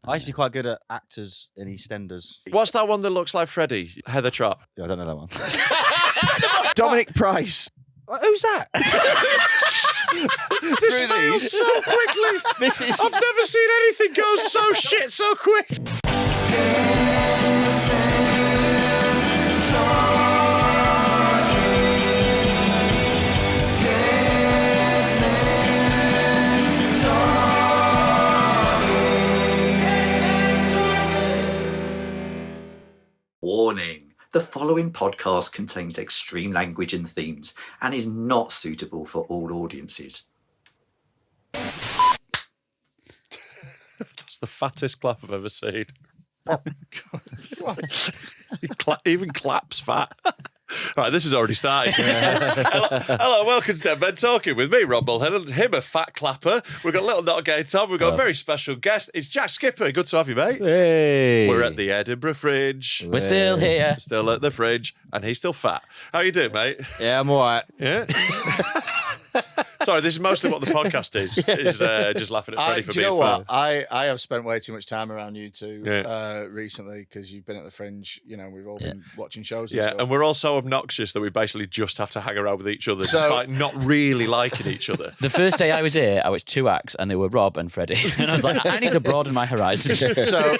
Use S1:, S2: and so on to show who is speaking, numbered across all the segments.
S1: I used to be quite good at actors in EastEnders.
S2: What's that one that looks like Freddy? Heather Trott.
S1: Yeah, I don't know that one.
S3: Dominic Price.
S1: Who's that?
S2: This fails so quickly. I've never seen anything go so shit so quick.
S4: Warning. The following podcast contains extreme language and themes and is not suitable for all audiences.
S2: That's the fattest clap I've ever seen. Oh, God. Even claps fat. Right, this has already started. Hello, welcome to Dead Men Talking with me, Rob Mulholland, him a fat clapper. We've got Little Not Gay Tom. We've got a very special guest. It's Jack Skipper. Good to have you, mate.
S1: Hey.
S2: We're at the Edinburgh Fridge.
S5: We're still here.
S2: Still at the fridge, and he's still fat. How you doing, mate?
S1: Yeah, I'm all right.
S2: Yeah. Sorry, this is mostly what the podcast is just laughing at Freddy for
S3: do you
S2: being
S3: know
S2: fat.
S3: what? I have spent way too much time around you two recently because you've been at the Fringe. You know, we've all been watching shows and
S2: Yeah,
S3: stuff.
S2: and we're all so obnoxious that we basically just have to hang around with each other despite not really liking each other.
S5: The first day I was here, I was 2 acts, and they were Rob and Freddy. And I was like, I need to broaden my horizons.
S3: So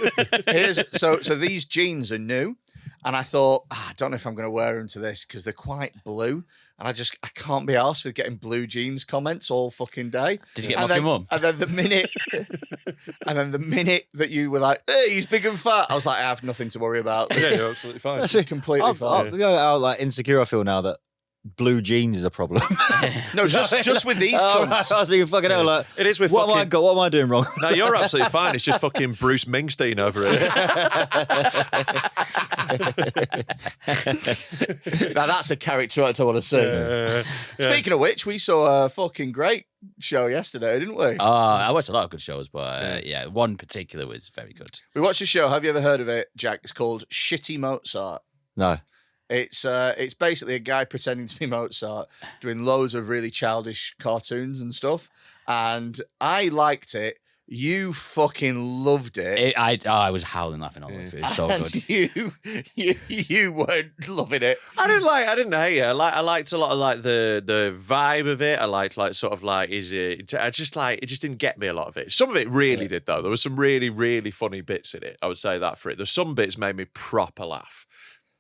S3: these jeans are new, and I thought, I don't know if I'm going to wear them to this because they're quite blue. And I can't be arsed with getting blue jeans comments all fucking day.
S5: Did you get them off your mum?
S3: And then the minute that you were like, hey, he's big and fat, I was like, I have nothing to worry about.
S2: Yeah, you're absolutely fine.
S3: That's completely fine.
S1: You know how like insecure I feel now that blue jeans is a problem.
S3: No, just with these cunts.
S1: I was thinking, fucking hell, like,
S2: It is with
S1: what
S2: fucking...
S1: have I got? What am I doing wrong?
S2: No, you're absolutely fine. It's just fucking Bruce Springsteen over here.
S3: Now that's a character I want to see. Speaking of which, we saw a fucking great show yesterday, didn't we?
S5: I watched a lot of good shows, but one particular was very good.
S3: We watched a show. Have you ever heard of it, Jack? It's called Shitty Mozart.
S1: No.
S3: It's basically a guy pretending to be Mozart, doing loads of really childish cartoons and stuff. And I liked it. You fucking loved it.
S5: I was howling laughing all the way through. It was so
S3: And
S5: good.
S3: you weren't loving it.
S2: I didn't hate it. I liked a lot of like the vibe of it. I liked like sort of like it just didn't get me a lot of it. Some of it really did though. There was some really, really funny bits in it. I would say that for it. There's some bits made me proper laugh.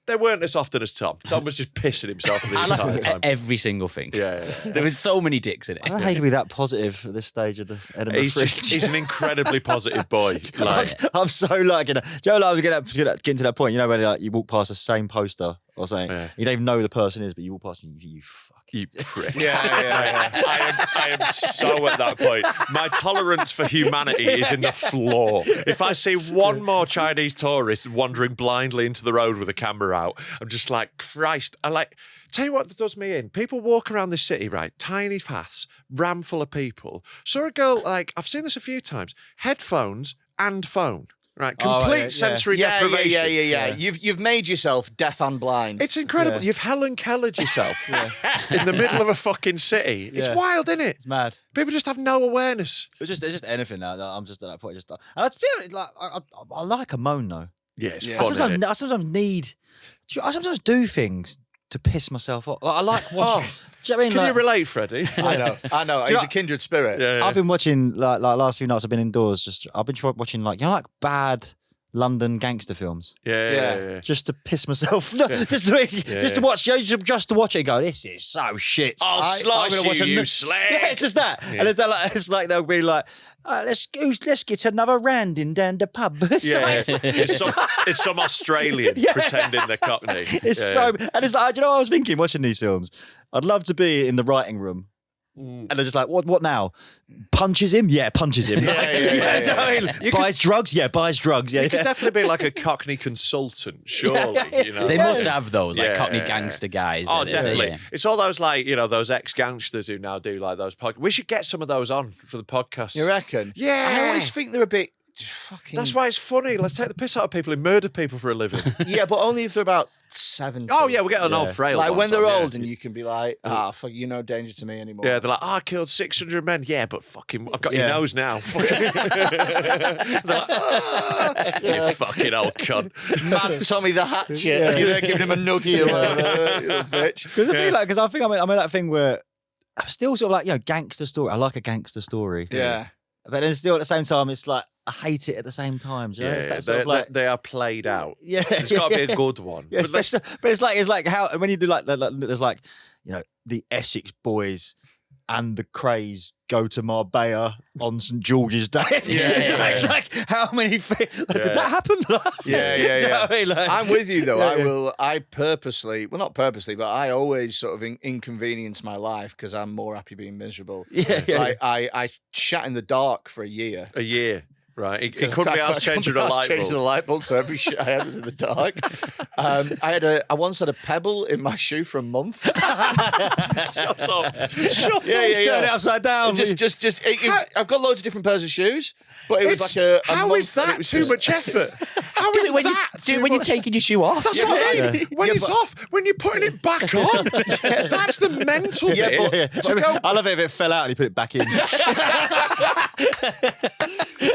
S2: They weren't as often as Tom. Tom was just pissing himself the
S5: I
S2: entire
S5: laughed
S2: time.
S5: at every single thing.
S2: Yeah.
S5: There was so many dicks in it.
S1: I don't hate to be that positive at this stage of the Edinburgh Fringe.
S2: He's an incredibly positive boy. Like,
S1: I'm so like, do you know, like, getting to that point, you know, when like, you walk past the same poster or something, you don't even know who the person is, but you walk past and you fuck.
S2: you prick.
S3: Yeah.
S2: I am so at that point. My tolerance for humanity is in the floor. If I see one more Chinese tourist wandering blindly into the road with a camera out, I'm just like, Christ. Tell you what does me in. People walk around this city, right? Tiny paths, ram full of people. Saw a girl, like, I've seen this a few times, headphones and phone. Right, complete sensory deprivation.
S3: Yeah. You've made yourself deaf and blind.
S2: It's incredible. You've Helen Kellered yourself in the middle of a fucking city. It's wild, isn't it?
S1: It's mad.
S2: People just have no awareness.
S1: It's just anything now. I'm just at that point. And I like a moan though.
S2: Yeah, it's fun.
S1: I sometimes do things to piss myself off. I like watching. Do you know what I mean?
S2: Can you relate, Freddie?
S3: I know. He's a kindred spirit.
S2: Yeah.
S1: I've been watching like last few nights. I've been indoors. I've been watching like bad London gangster films.
S2: Yeah.
S1: Just to piss myself. Just to watch. Just to watch it. And go. This is so shit.
S2: I'll slice you slag.
S1: Yeah, it's just that.
S2: Yeah.
S1: And it's like they'll be like, let's get another randin down the pub.
S2: It's some Australian pretending they're Cockney.
S1: And it's like, do you know what I was thinking watching these films? I'd love to be in the writing room. And they're just like, what now? Punches him? Yeah, punches him. Buys drugs? Yeah, buys drugs. Yeah,
S2: You could definitely be like a Cockney consultant, surely. You know?
S5: They must have those, like,
S2: Yeah.
S5: Cockney gangster guys.
S2: Oh,
S5: that-
S2: definitely.
S5: yeah.
S2: It's all those, like, those ex-gangsters who now do, like, those podcasts. We should get some of those on for the podcast.
S3: You reckon?
S2: Yeah.
S3: I always think they're a bit fucking.
S2: That's why it's funny. Let's take the piss out of people who murder people for a living.
S3: Yeah, but only if they're about 70.
S2: Oh yeah, we get an old frail.
S3: Like
S2: ones
S3: when they're
S2: on, yeah.
S3: old and you can be like, fuck, you're no danger to me anymore.
S2: Yeah, they're like, I killed 600 men. Yeah, but fucking, I've got your nose now. They're like, you fucking old cunt.
S3: Mad Tommy the Hatchet. You're giving him a nuggie or whatever, you little bitch.
S1: Because I think I'm in that thing where I'm still sort of like, gangster story. I like a gangster story.
S3: Yeah.
S1: But then still at the same time, it's like, I hate it at the same time. Do you know? It's that sort of like,
S2: they are played out.
S1: yeah.
S2: There's got to be a good one.
S1: Yeah,
S2: But
S1: but it's like how when you do like there's like, the Essex boys and the Crays go to Marbella on St George's Day. It's like how many did that happen? Do you know what I mean? Like,
S3: I'm with you though. I purposely, well, not purposely, but I always sort of inconvenience my life because I'm more happy being miserable. I shat in the dark for a year.
S2: A year. Right, it couldn't be asked changing a light bulb.
S3: Changing the light bulb, so every shit I had was in the dark. I once had a pebble in my shoe for a month.
S2: Shut up! Shut up!
S1: Turn it upside down.
S3: I've got loads of different pairs of shoes, but it was like a
S2: how
S3: month,
S2: is that
S3: it was
S2: too much effort? How is that?
S5: Do it when you're taking your shoe off.
S2: That's what I mean. When it's off, when you're putting it back on, that's the mental bit.
S1: To go, I love it if it fell out and you put it back in.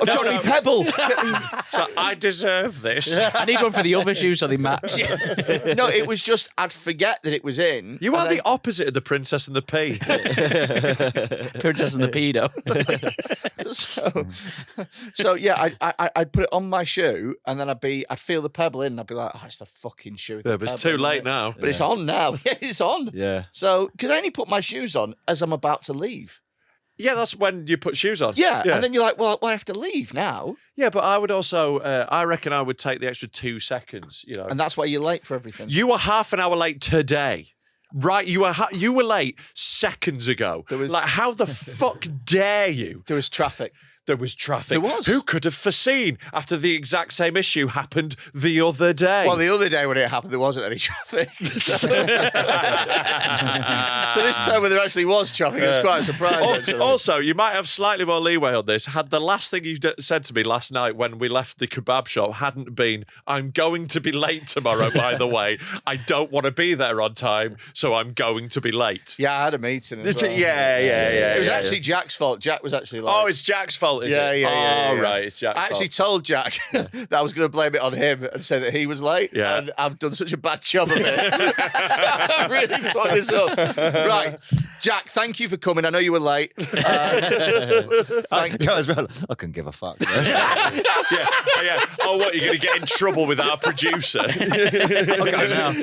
S3: Johnny Pebble.
S2: So I deserve this.
S5: I need one for the other shoes so they match.
S3: No, it was just I'd forget that it was in.
S2: You are the opposite of the Princess and the Pea.
S5: Princess and the pedo.
S3: So yeah, I'd put it on my shoe and then I'd feel the pebble in and I'd be like, oh, it's the fucking shoe.
S2: Yeah, but it's too late now.
S3: But it's on now. Yeah, it's on.
S1: Yeah.
S3: So, because I only put my shoes on as I'm about to leave.
S2: Yeah, that's when you put shoes on.
S3: Yeah. And then you're like, well, I have to leave now.
S2: Yeah, but I would also, I reckon I would take the extra 2 seconds,
S3: And that's why you're late for everything.
S2: You were half an hour late today. Right, you were late seconds ago. Like, how the fuck dare you?
S3: There was traffic.
S2: There was traffic.
S3: There was.
S2: Who could have foreseen after the exact same issue happened the other day?
S3: Well, the other day when it happened, there wasn't any traffic. So this time when there actually was traffic, it was quite a surprise, actually.
S2: Also, you might have slightly more leeway on this. Had the last thing you said to me last night when we left the kebab shop hadn't been, I'm going to be late tomorrow, by the way. I don't want to be there on time, so I'm going to be late.
S3: Yeah, I had a meeting as well.
S2: Yeah.
S3: It was actually Jack's fault. Jack was actually late.
S2: Oh, it's Jack's fault.
S3: Yeah.
S2: Right, it's Jack's
S3: I actually told Jack that I was going to blame it on him and say that he was late.
S2: Yeah.
S3: And I've done such a bad job of it. I really fucked this up. Right. Jack, thank you for coming. I know you were late.
S1: I couldn't give a fuck.
S2: yeah. Oh, what? You're going to get in trouble with our producer?
S1: I'll go now.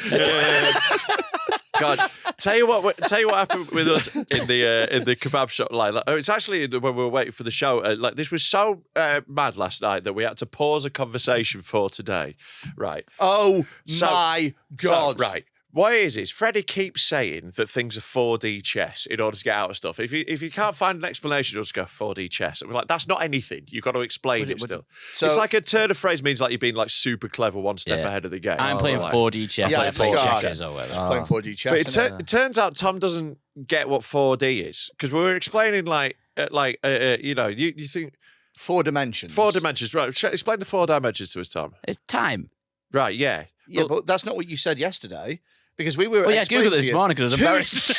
S2: God, tell you what happened with us in the kebab shop. It's actually when we were waiting for the show. This was so mad last night that we had to pause a conversation for today. Right.
S3: Oh my God.
S2: Right. What it is Freddie keeps saying that things are 4D chess in order to get out of stuff. If you can't find an explanation, you'll just go 4D chess. And we're like, that's not anything. You've got to explain it still. So it's like a turn of phrase means like you're being like super clever, one step ahead of the game.
S5: I'm playing 4D chess.
S3: Yeah,
S5: like 4 checkers or whatever.
S3: Playing 4D chess.
S2: But it turns out Tom doesn't get what 4D is because we were explaining you think
S3: 4 dimensions.
S2: 4 dimensions, right? Explain the 4 dimensions to us, Tom.
S5: It's time.
S2: Right, yeah.
S3: Yeah, but that's not what you said yesterday. Because we were.
S5: Well, yeah, Google it this morning because I was embarrassed.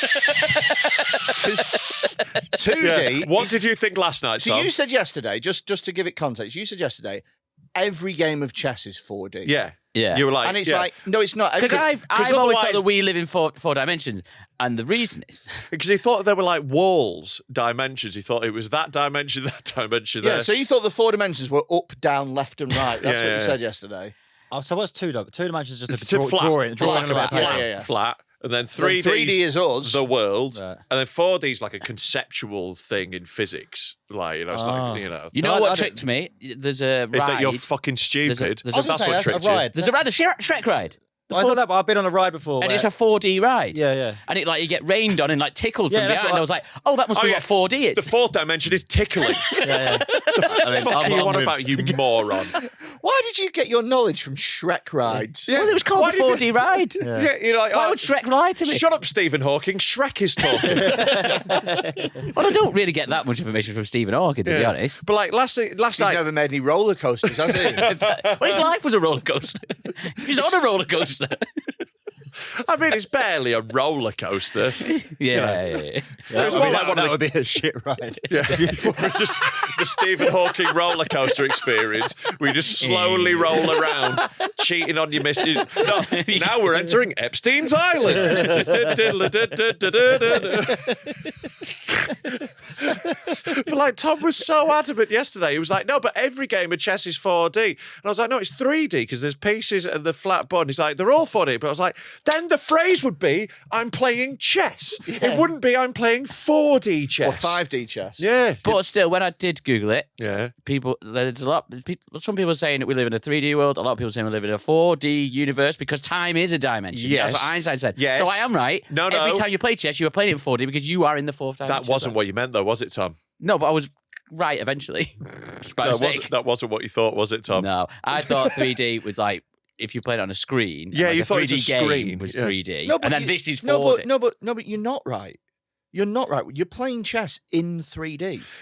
S3: 2D.
S2: Yeah. What did you think last night,
S3: So
S2: Tom?
S3: you said yesterday, just to give it context, you said yesterday, every game of chess is 4D.
S2: Yeah.
S5: Yeah.
S2: You were like,
S3: and it's like, no, it's not.
S5: Because I've always thought
S2: otherwise-
S5: that we live in four dimensions. And the reason is...
S2: Because he thought there were like walls, dimensions. He thought it was that dimension, there.
S3: Yeah, so you thought the 4 dimensions were up, down, left and right. That's what you said yesterday.
S1: Oh, so what's 2 dimensions? Just
S2: It's flat.
S1: drawing on a bit of paper.
S3: Yeah.
S2: Flat. And then 3D,
S3: 3D is us.
S2: the world.
S1: Right.
S2: And then 4D is like a conceptual thing in physics. Like, it's like,
S5: You know what tricked me? There's a ride.
S2: That you're fucking stupid.
S5: There's a
S1: I was gonna say, that's a ride.
S5: There's a ride, the Shrek ride.
S1: I don't know, but I've been on a ride before.
S5: And
S1: where-
S5: it's a 4D ride.
S1: Yeah.
S5: And it like you get rained on and like tickled
S1: Yeah,
S5: from
S1: that's
S5: behind.
S1: what
S5: I was like, oh, that must be what 4D
S2: The
S5: is.
S2: fourth dimension is tickling. The fuck are you on about, you moron?
S3: Why did you get your knowledge from Shrek rides?
S5: Well, it was called
S2: Why
S5: the
S2: do you
S5: 4D ride.
S2: Yeah, you're like,
S5: Why
S2: oh,
S5: would Shrek lie to me?
S2: shut up, Stephen Hawking. Shrek is talking.
S5: Well, I don't really get that much information from Stephen Hawking, to be honest.
S2: But like last
S3: He's
S2: night,
S3: never made any roller coasters, has he?
S5: Well, his life was a roller coaster. He's on a roller coaster.
S2: I mean, it's barely a roller coaster.
S5: Yeah.
S2: It's more like one of
S1: that
S2: the
S1: would be a shit ride.
S2: Yeah, just the Stephen Hawking roller coaster experience. We just slowly roll around, cheating on your missus. No, now we're entering Epstein's Island. But like Tom was so adamant yesterday. He was like, "No, but every game of chess is 4D." And I was like, "No, it's 3D because there's pieces and the flat button." He's like, "They're all 4D." But I was like, "Then the phrase would be, I'm playing chess. It wouldn't be I'm playing 4D chess
S3: Or 5D chess.
S2: Yeah,
S5: But still, when I did Google it,
S2: yeah.
S5: there's a lot. Some people are saying that we live in a 3D world. A lot of people saying we live in a 4D universe because time is a dimension.
S2: Yes.
S5: That's what Einstein said.
S2: Yes.
S5: So I am right.
S2: No.
S5: Every time you play chess, you are playing it in 4D because you are in the fourth dimension.
S2: That wasn't what you meant, though, was it, Tom?
S5: No, but I was right eventually. By mistake.
S2: That wasn't what you thought, was it, Tom?
S5: No, I thought 3D was like if you played it on a screen.
S2: Yeah,
S5: like
S2: you
S5: a
S2: thought it
S5: 3D
S2: was a
S5: game
S2: screen,
S5: was
S2: yeah.
S5: 3D,
S3: No, but
S5: and then
S3: you-
S5: this is 4D.
S3: No, but you're not right. You're not right. You're playing chess in 3D.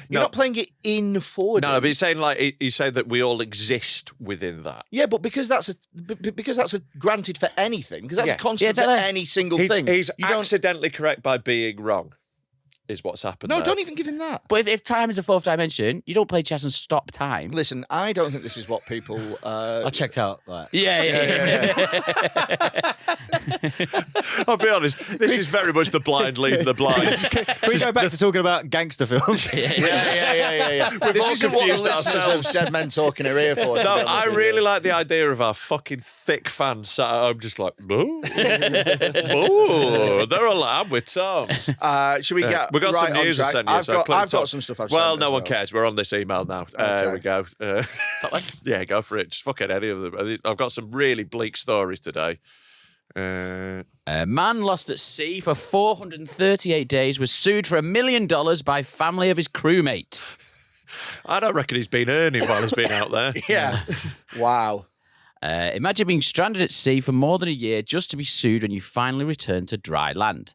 S3: You're
S2: No.
S3: not playing it in 4D.
S2: No, but he's saying like he's saying that we all exist within that.
S3: Yeah, but because that's a granted for anything, because that's
S2: Yeah.
S3: a constant
S5: Yeah,
S3: for
S5: totally.
S3: any single
S2: He's,
S3: thing.
S2: he's
S3: You don't.
S2: accidentally correct by being wrong, is what's happened.
S3: No,
S2: there.
S3: don't even give him that.
S5: But if time is a fourth dimension, you don't play chess and stop time.
S3: Listen, I don't think this is what people.
S1: I checked out. Like,
S5: Yeah.
S2: I'll be honest. This is very much the blind leading the blind.
S1: can we go back to talking about gangster films?
S3: Yeah.
S2: We've
S3: This
S2: all
S3: isn't what the
S2: confused
S3: listeners of
S2: ourselves.
S3: Dead Men Talking are here for. to be
S2: No,
S3: honest
S2: I
S3: with
S2: really
S3: you.
S2: like the idea of our fucking thick fans sat at home just like, oh, they're allowed with Tom.
S3: Should we get?
S2: We've got
S3: right
S2: some
S3: on
S2: news to
S3: track?
S2: send you.
S3: I've
S2: so
S3: got
S2: click top.
S3: some stuff I've
S2: Well,
S3: sent
S2: no
S3: as
S2: one cares. We're on this email now. There we go. Yeah, go for it. Just fucking any of them. I've got some really bleak stories today.
S5: A man lost at sea for 438 days was sued for $1 million by family of his crewmate.
S2: I don't reckon he's been earning while he's been out there.
S3: Yeah. Wow.
S5: Imagine being stranded at sea for more than a year just to be sued when you finally return to dry land.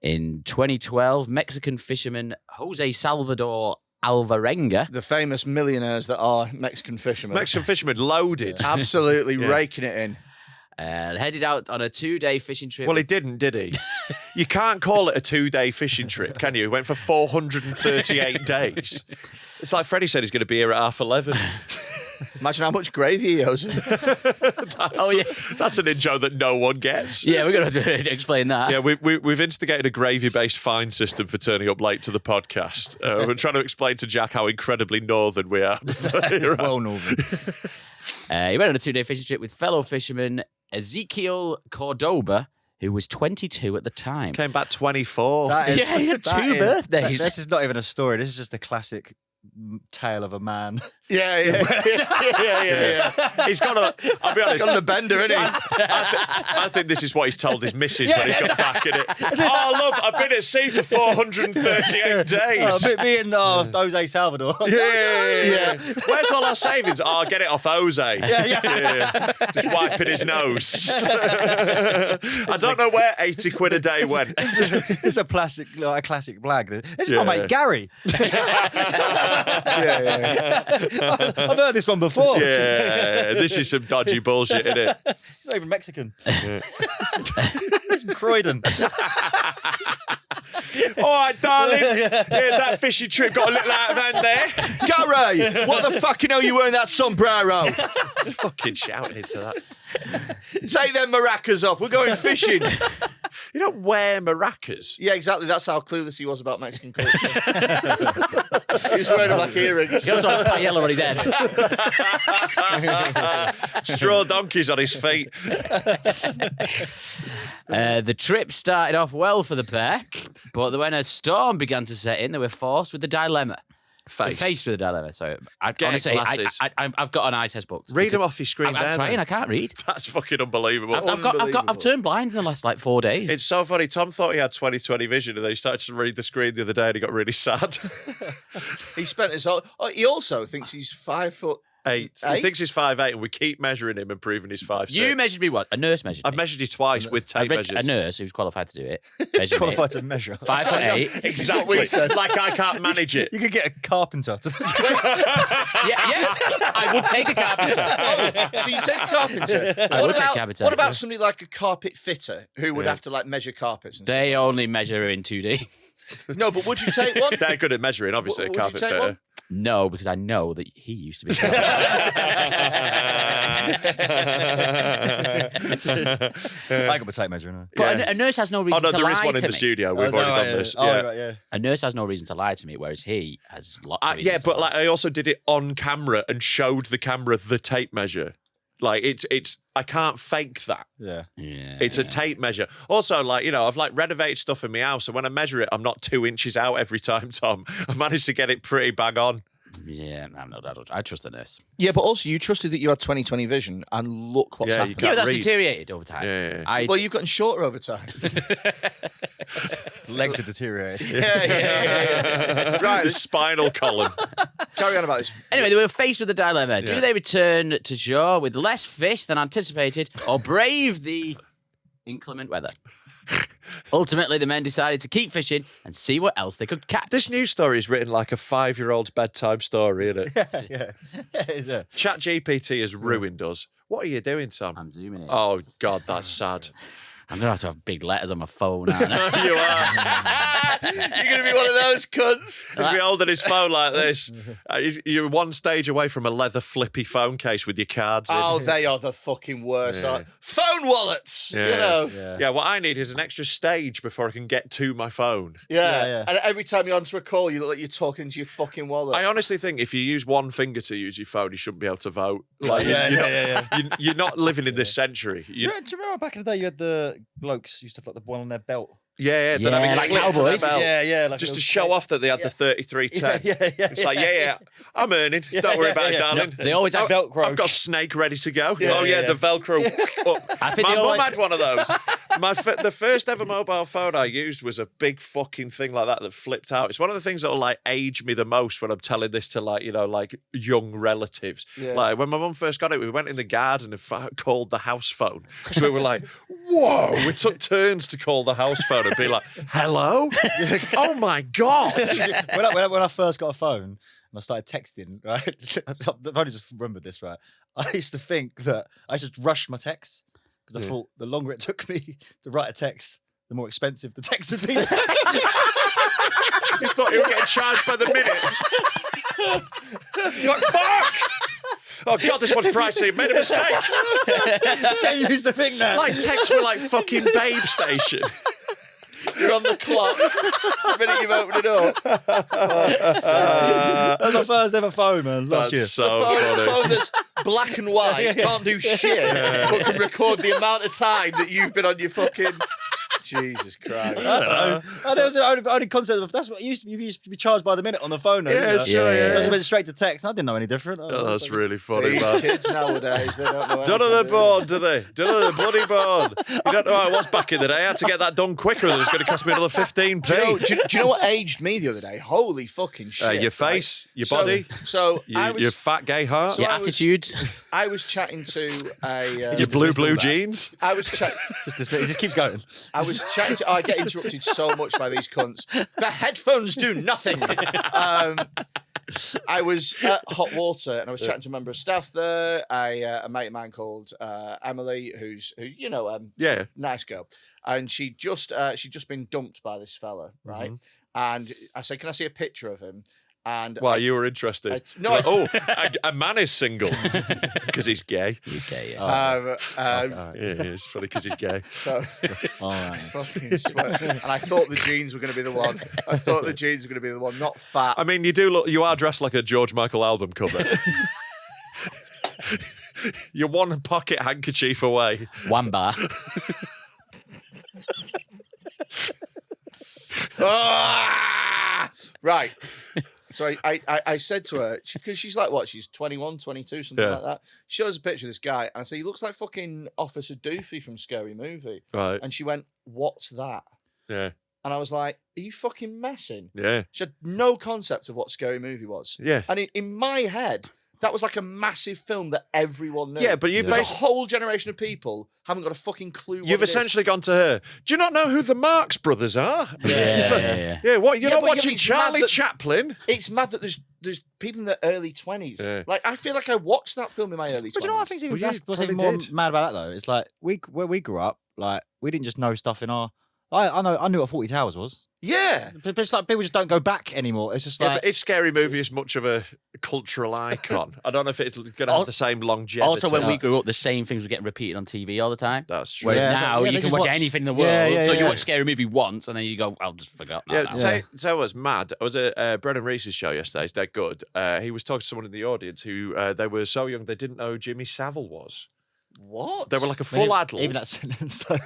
S5: In 2012, Mexican fisherman Jose Salvador Alvarenga.
S3: The famous millionaires that are Mexican fishermen.
S2: Mexican fisherman loaded.
S3: Absolutely raking it in.
S5: Headed out on a 2-day fishing trip.
S2: Well, he didn't, did he? You can't call it a 2-day fishing trip, can you? He went for 438 days. It's like Freddie said he's going to be here at 11:30.
S3: Imagine how much gravy he owes him.
S2: That's an intro that no one gets.
S5: Yeah, we're going to have to explain that.
S2: Yeah, we've instigated a gravy-based fine system for turning up late to the podcast. We're trying to explain to Jack how incredibly northern we are.
S1: Well, northern.
S5: He went on a 2-day fishing trip with fellow fisherman Ezekiel Cordoba, who was 22 at the time.
S2: Came back 24.
S1: That is,
S5: Yeah, he had
S1: that
S5: two
S1: is-
S5: birthdays.
S1: This is not even a story. This is just a classic tale of a man.
S3: Yeah.
S2: He's got a. I'll be honest.
S3: Got on a bender, isn't he?
S2: I think this is what he's told his missus when he's got back in it. Oh, love, I've been at sea for 438 days.
S1: Me and Jose Salvador.
S2: Yeah. Where's all our savings? Oh, get it off Jose. Yeah. Just wiping his nose. I don't know where 80 quid a day went.
S1: It's a classic blag. This is my mate Gary. I've heard this one before.
S2: Yeah, this is some dodgy bullshit, isn't it?
S1: He's not even Mexican. He's from Croydon.
S2: All right, darling. Yeah, that fishing trip got a little out of hand there.
S3: Gary, what the fucking hell are you wearing that sombrero?
S2: Fucking shouting into that.
S3: Take them maracas off. We're going fishing.
S2: You don't wear maracas.
S3: Yeah, exactly. That's how clueless he was about Mexican culture. He was wearing like earrings.
S5: He also had a yellow on his head.
S2: Straw donkeys on his feet.
S5: The trip started off well for the pair, but when a storm began to set in, they were forced with a dilemma. Faced with a dilemma. So
S2: Get
S5: honestly,
S2: glasses.
S5: I've got an eye test booked.
S2: Read them off your screen.
S5: I'm trying.
S2: then.
S5: I can't read.
S2: That's fucking unbelievable.
S5: I've turned blind in the last like 4 days.
S2: It's so funny. Tom thought he had 20/20 vision, and then he started to read the screen the other day, and he got really sad.
S3: He spent his whole. Oh, he also thinks he's 5'8".
S2: He thinks he's 5'8", and we keep measuring him and proving he's 5'6".
S5: You measured me what? A nurse measured me.
S2: I've measured you twice with tape
S5: A
S2: measures.
S5: nurse who's qualified to do it. Measured me.
S1: Qualified to measure.
S5: 5'8".
S2: Exactly. Like I can't manage it.
S1: You could get a carpenter to.
S5: Yeah. I would take a carpenter.
S3: So you take a carpenter.
S5: I would take a carpenter.
S3: What about somebody like a carpet fitter who would have to like measure carpets? And
S5: They only measure in 2D.
S3: stuff? No, but would you take one?
S2: They're good at measuring, obviously, a
S3: Would you
S2: carpet
S3: take
S2: fitter.
S3: one?
S5: No, because I know that he used to be.
S1: I got my tape measure. No?
S5: But a nurse has no reason
S2: Oh, no,
S5: to
S2: there
S5: lie
S2: is one
S5: to
S2: in the
S5: me.
S2: studio. We've
S1: Oh,
S2: already
S1: no,
S2: done
S1: yeah.
S2: this.
S1: Oh,
S2: Yeah.
S1: right, yeah.
S5: A nurse has no reason to lie to me, whereas he has lots of reasons.
S2: Yeah,
S5: to
S2: but
S5: lie.
S2: like I also did it on camera and showed the camera the tape measure. Like it's I can't fake that.
S1: Yeah.
S5: Yeah.
S2: It's a tape measure. Also, like, you know, I've like renovated stuff in my house, and when I measure it, I'm not 2 inches out every time, Tom. I managed to get it pretty bang on.
S5: Yeah, I trust the nurse.
S3: Yeah, but also you trusted that you had 20/20 vision, and look what's
S2: Yeah, you
S3: happened.
S5: Yeah, but that's
S2: read.
S5: deteriorated over time.
S2: Yeah.
S3: Well, you've gotten shorter over time.
S1: Legs are deteriorated.
S3: yeah. Right,
S2: The spinal column.
S3: carry on about this.
S5: Anyway, they were faced with a dilemma. Do
S2: Yeah.
S5: they return to shore with less fish than anticipated or brave the inclement weather? Ultimately, the men decided to keep fishing and see what else they could catch.
S2: This news story is written like a 5-year-old's bedtime story, isn't it?
S1: Yeah.
S2: Chat GPT has ruined us. What are you doing, Tom?
S5: I'm zooming in.
S2: Oh, God, that's sad.
S5: I'm going to have big letters on my phone, aren't I?
S2: You are.
S3: You're going to be one of those cunts.
S2: He's be holding his phone like this. You're one stage away from a leather flippy phone case with your cards in.
S3: Oh, they are the fucking worst.
S2: Yeah.
S3: Phone wallets, you
S2: Yeah.
S3: know.
S2: Yeah, what I need is an extra stage before I can get to my phone.
S3: Yeah. And every time you answer a call, you look like you're talking to your fucking wallet.
S2: I honestly think if you use one finger to use your phone, you shouldn't be able to vote. Like,
S1: Yeah.
S2: You're not living in this century.
S1: Do you remember back in the day you had the blokes used to have like the one on their belt?
S2: Yeah, then having a
S5: like
S2: clip to their
S5: cowboys.
S2: belt.
S1: Yeah. Like
S2: Just
S1: a
S2: to
S1: little
S2: show
S1: tape.
S2: off that they had the 3310.
S1: Yeah.
S2: It's like, yeah, I'm earning. Don't worry about it, darling.
S5: They always have
S1: Velcro.
S2: I've got Snake ready to go.
S1: Yeah,
S2: oh, yeah,
S1: yeah.
S2: the Velcro.
S5: I think
S2: My
S5: they always-
S2: mum had one of those. The first ever mobile phone I used was a big fucking thing like that flipped out. It's one of the things that'll like age me the most when I'm telling this to like, you know, like young relatives.
S3: Yeah.
S2: Like when my mum first got it, we went in the garden and called the house phone. So we were like, whoa. We took turns to call the house phone and be like, hello? Oh my God.
S1: when I first got a phone and I started texting, right? I've only just remembered this, right? I used to think that I should rush my texts because I thought the longer it took me to write a text, the more expensive the text would be.
S2: You thought you were getting charged by the minute. You're like, fuck! Oh, God, this one's pricey. Made a mistake.
S1: I used to think that.
S2: Like, texts were like fucking Babe Station.
S3: You're on the clock the minute you've opened it up.
S1: That was my first ever phone, man. Last year.
S2: That's so funny.
S3: Phone that's black and white, can't do shit, but can record the amount of time that you've been on your fucking... Jesus Christ.
S1: I don't know. That was the only concept of that's what you used to be charged by the minute on the phone. Though,
S2: Yeah,
S1: didn't you?
S2: sure,
S5: Yeah.
S1: So I just went straight to text. I didn't know any different.
S2: Oh, that's really funny,
S3: These
S2: man.
S3: kids nowadays, they don't know
S2: Done on
S3: anything,
S2: the
S3: do
S2: board, do they? Done on the bloody board. You don't know how it was back in the day. I had to get that done quicker. It was going to cost me another 15p.
S3: Do you know what aged me the other day? Holy fucking shit.
S2: Your face, your
S3: So-
S2: body,
S3: So I was
S2: your fat gay heart,
S3: So
S5: Your
S3: I was-
S5: attitudes.
S3: I was chatting to a
S2: your blue jeans.
S3: I was chatting
S1: It just keeps going.
S3: I was chatting to I get interrupted so much by these cunts. The headphones do nothing. I was at Hot Water and I was chatting to a member of staff there. A mate of mine called Emily, who's you know
S2: Yeah.
S3: nice girl, and she'd just been dumped by this fella, right? And I said, "Can I see a picture of him?" And
S2: Well, you were interested. A man is single because he's gay.
S5: He's gay, yeah.
S2: Yeah, it's funny because he's gay.
S3: so
S5: All right.
S3: fucking sweat. And I thought the jeans were going to be the one. Not fat.
S2: I mean, you are dressed like a George Michael album cover. You're one pocket handkerchief away.
S5: One bar.
S3: Ah! Right. So I said to her, because she's like, what? She's 21, 22, something like that. She shows a picture of this guy, and I say, he looks like fucking Officer Doofy from Scary Movie.
S2: Right.
S3: And she went, what's that?
S2: Yeah.
S3: And I was like, are you fucking messing?
S2: Yeah.
S3: She had no concept of what Scary Movie was.
S2: Yeah.
S3: And in my head, that was like a massive film that everyone knew.
S2: Yeah, but you
S3: There's a whole generation of people haven't got a fucking clue what
S2: You've
S3: it is.
S2: essentially gone to her. Do you not know who the Marx Brothers are?
S5: Yeah.
S2: Yeah, what? You're
S3: Yeah,
S2: not
S3: but
S2: watching
S3: it's mad
S2: Charlie
S3: that-
S2: Chaplin?
S3: It's mad that there's people in their early 20s.
S2: Yeah.
S3: Like, I feel like I watched that film in my early 20s.
S1: But you know what I think's even,
S2: Well, you
S1: what's even
S2: probably
S1: more
S2: did.
S1: mad about that though? It's like where we grew up, like we didn't just know stuff in our. I knew what 40 Towers was.
S3: Yeah.
S1: But it's like people just don't go back anymore. It's just
S2: Yeah,
S1: like
S2: but is Scary Movie as much of a cultural icon? I don't know if it's going to have the same longevity.
S5: Also, when we grew up, the same things were getting repeated on TV all the time.
S2: That's true.
S5: Whereas
S1: Yeah.
S5: now
S1: Yeah,
S5: you
S1: they
S5: can
S1: just
S5: watch
S1: watch-
S5: anything in the world.
S1: Yeah, yeah,
S5: so you
S1: yeah.
S5: watch Scary Movie once, and then you go, "I'll just forgot."
S2: Yeah,
S5: now.
S2: tell what's mad. I was at Brendan Reese's show yesterday. It's dead good. He was talking to someone in the audience who they were so young they didn't know who Jimmy Savile was.
S3: What?
S2: They were like a full adult.
S1: Even that sentence though,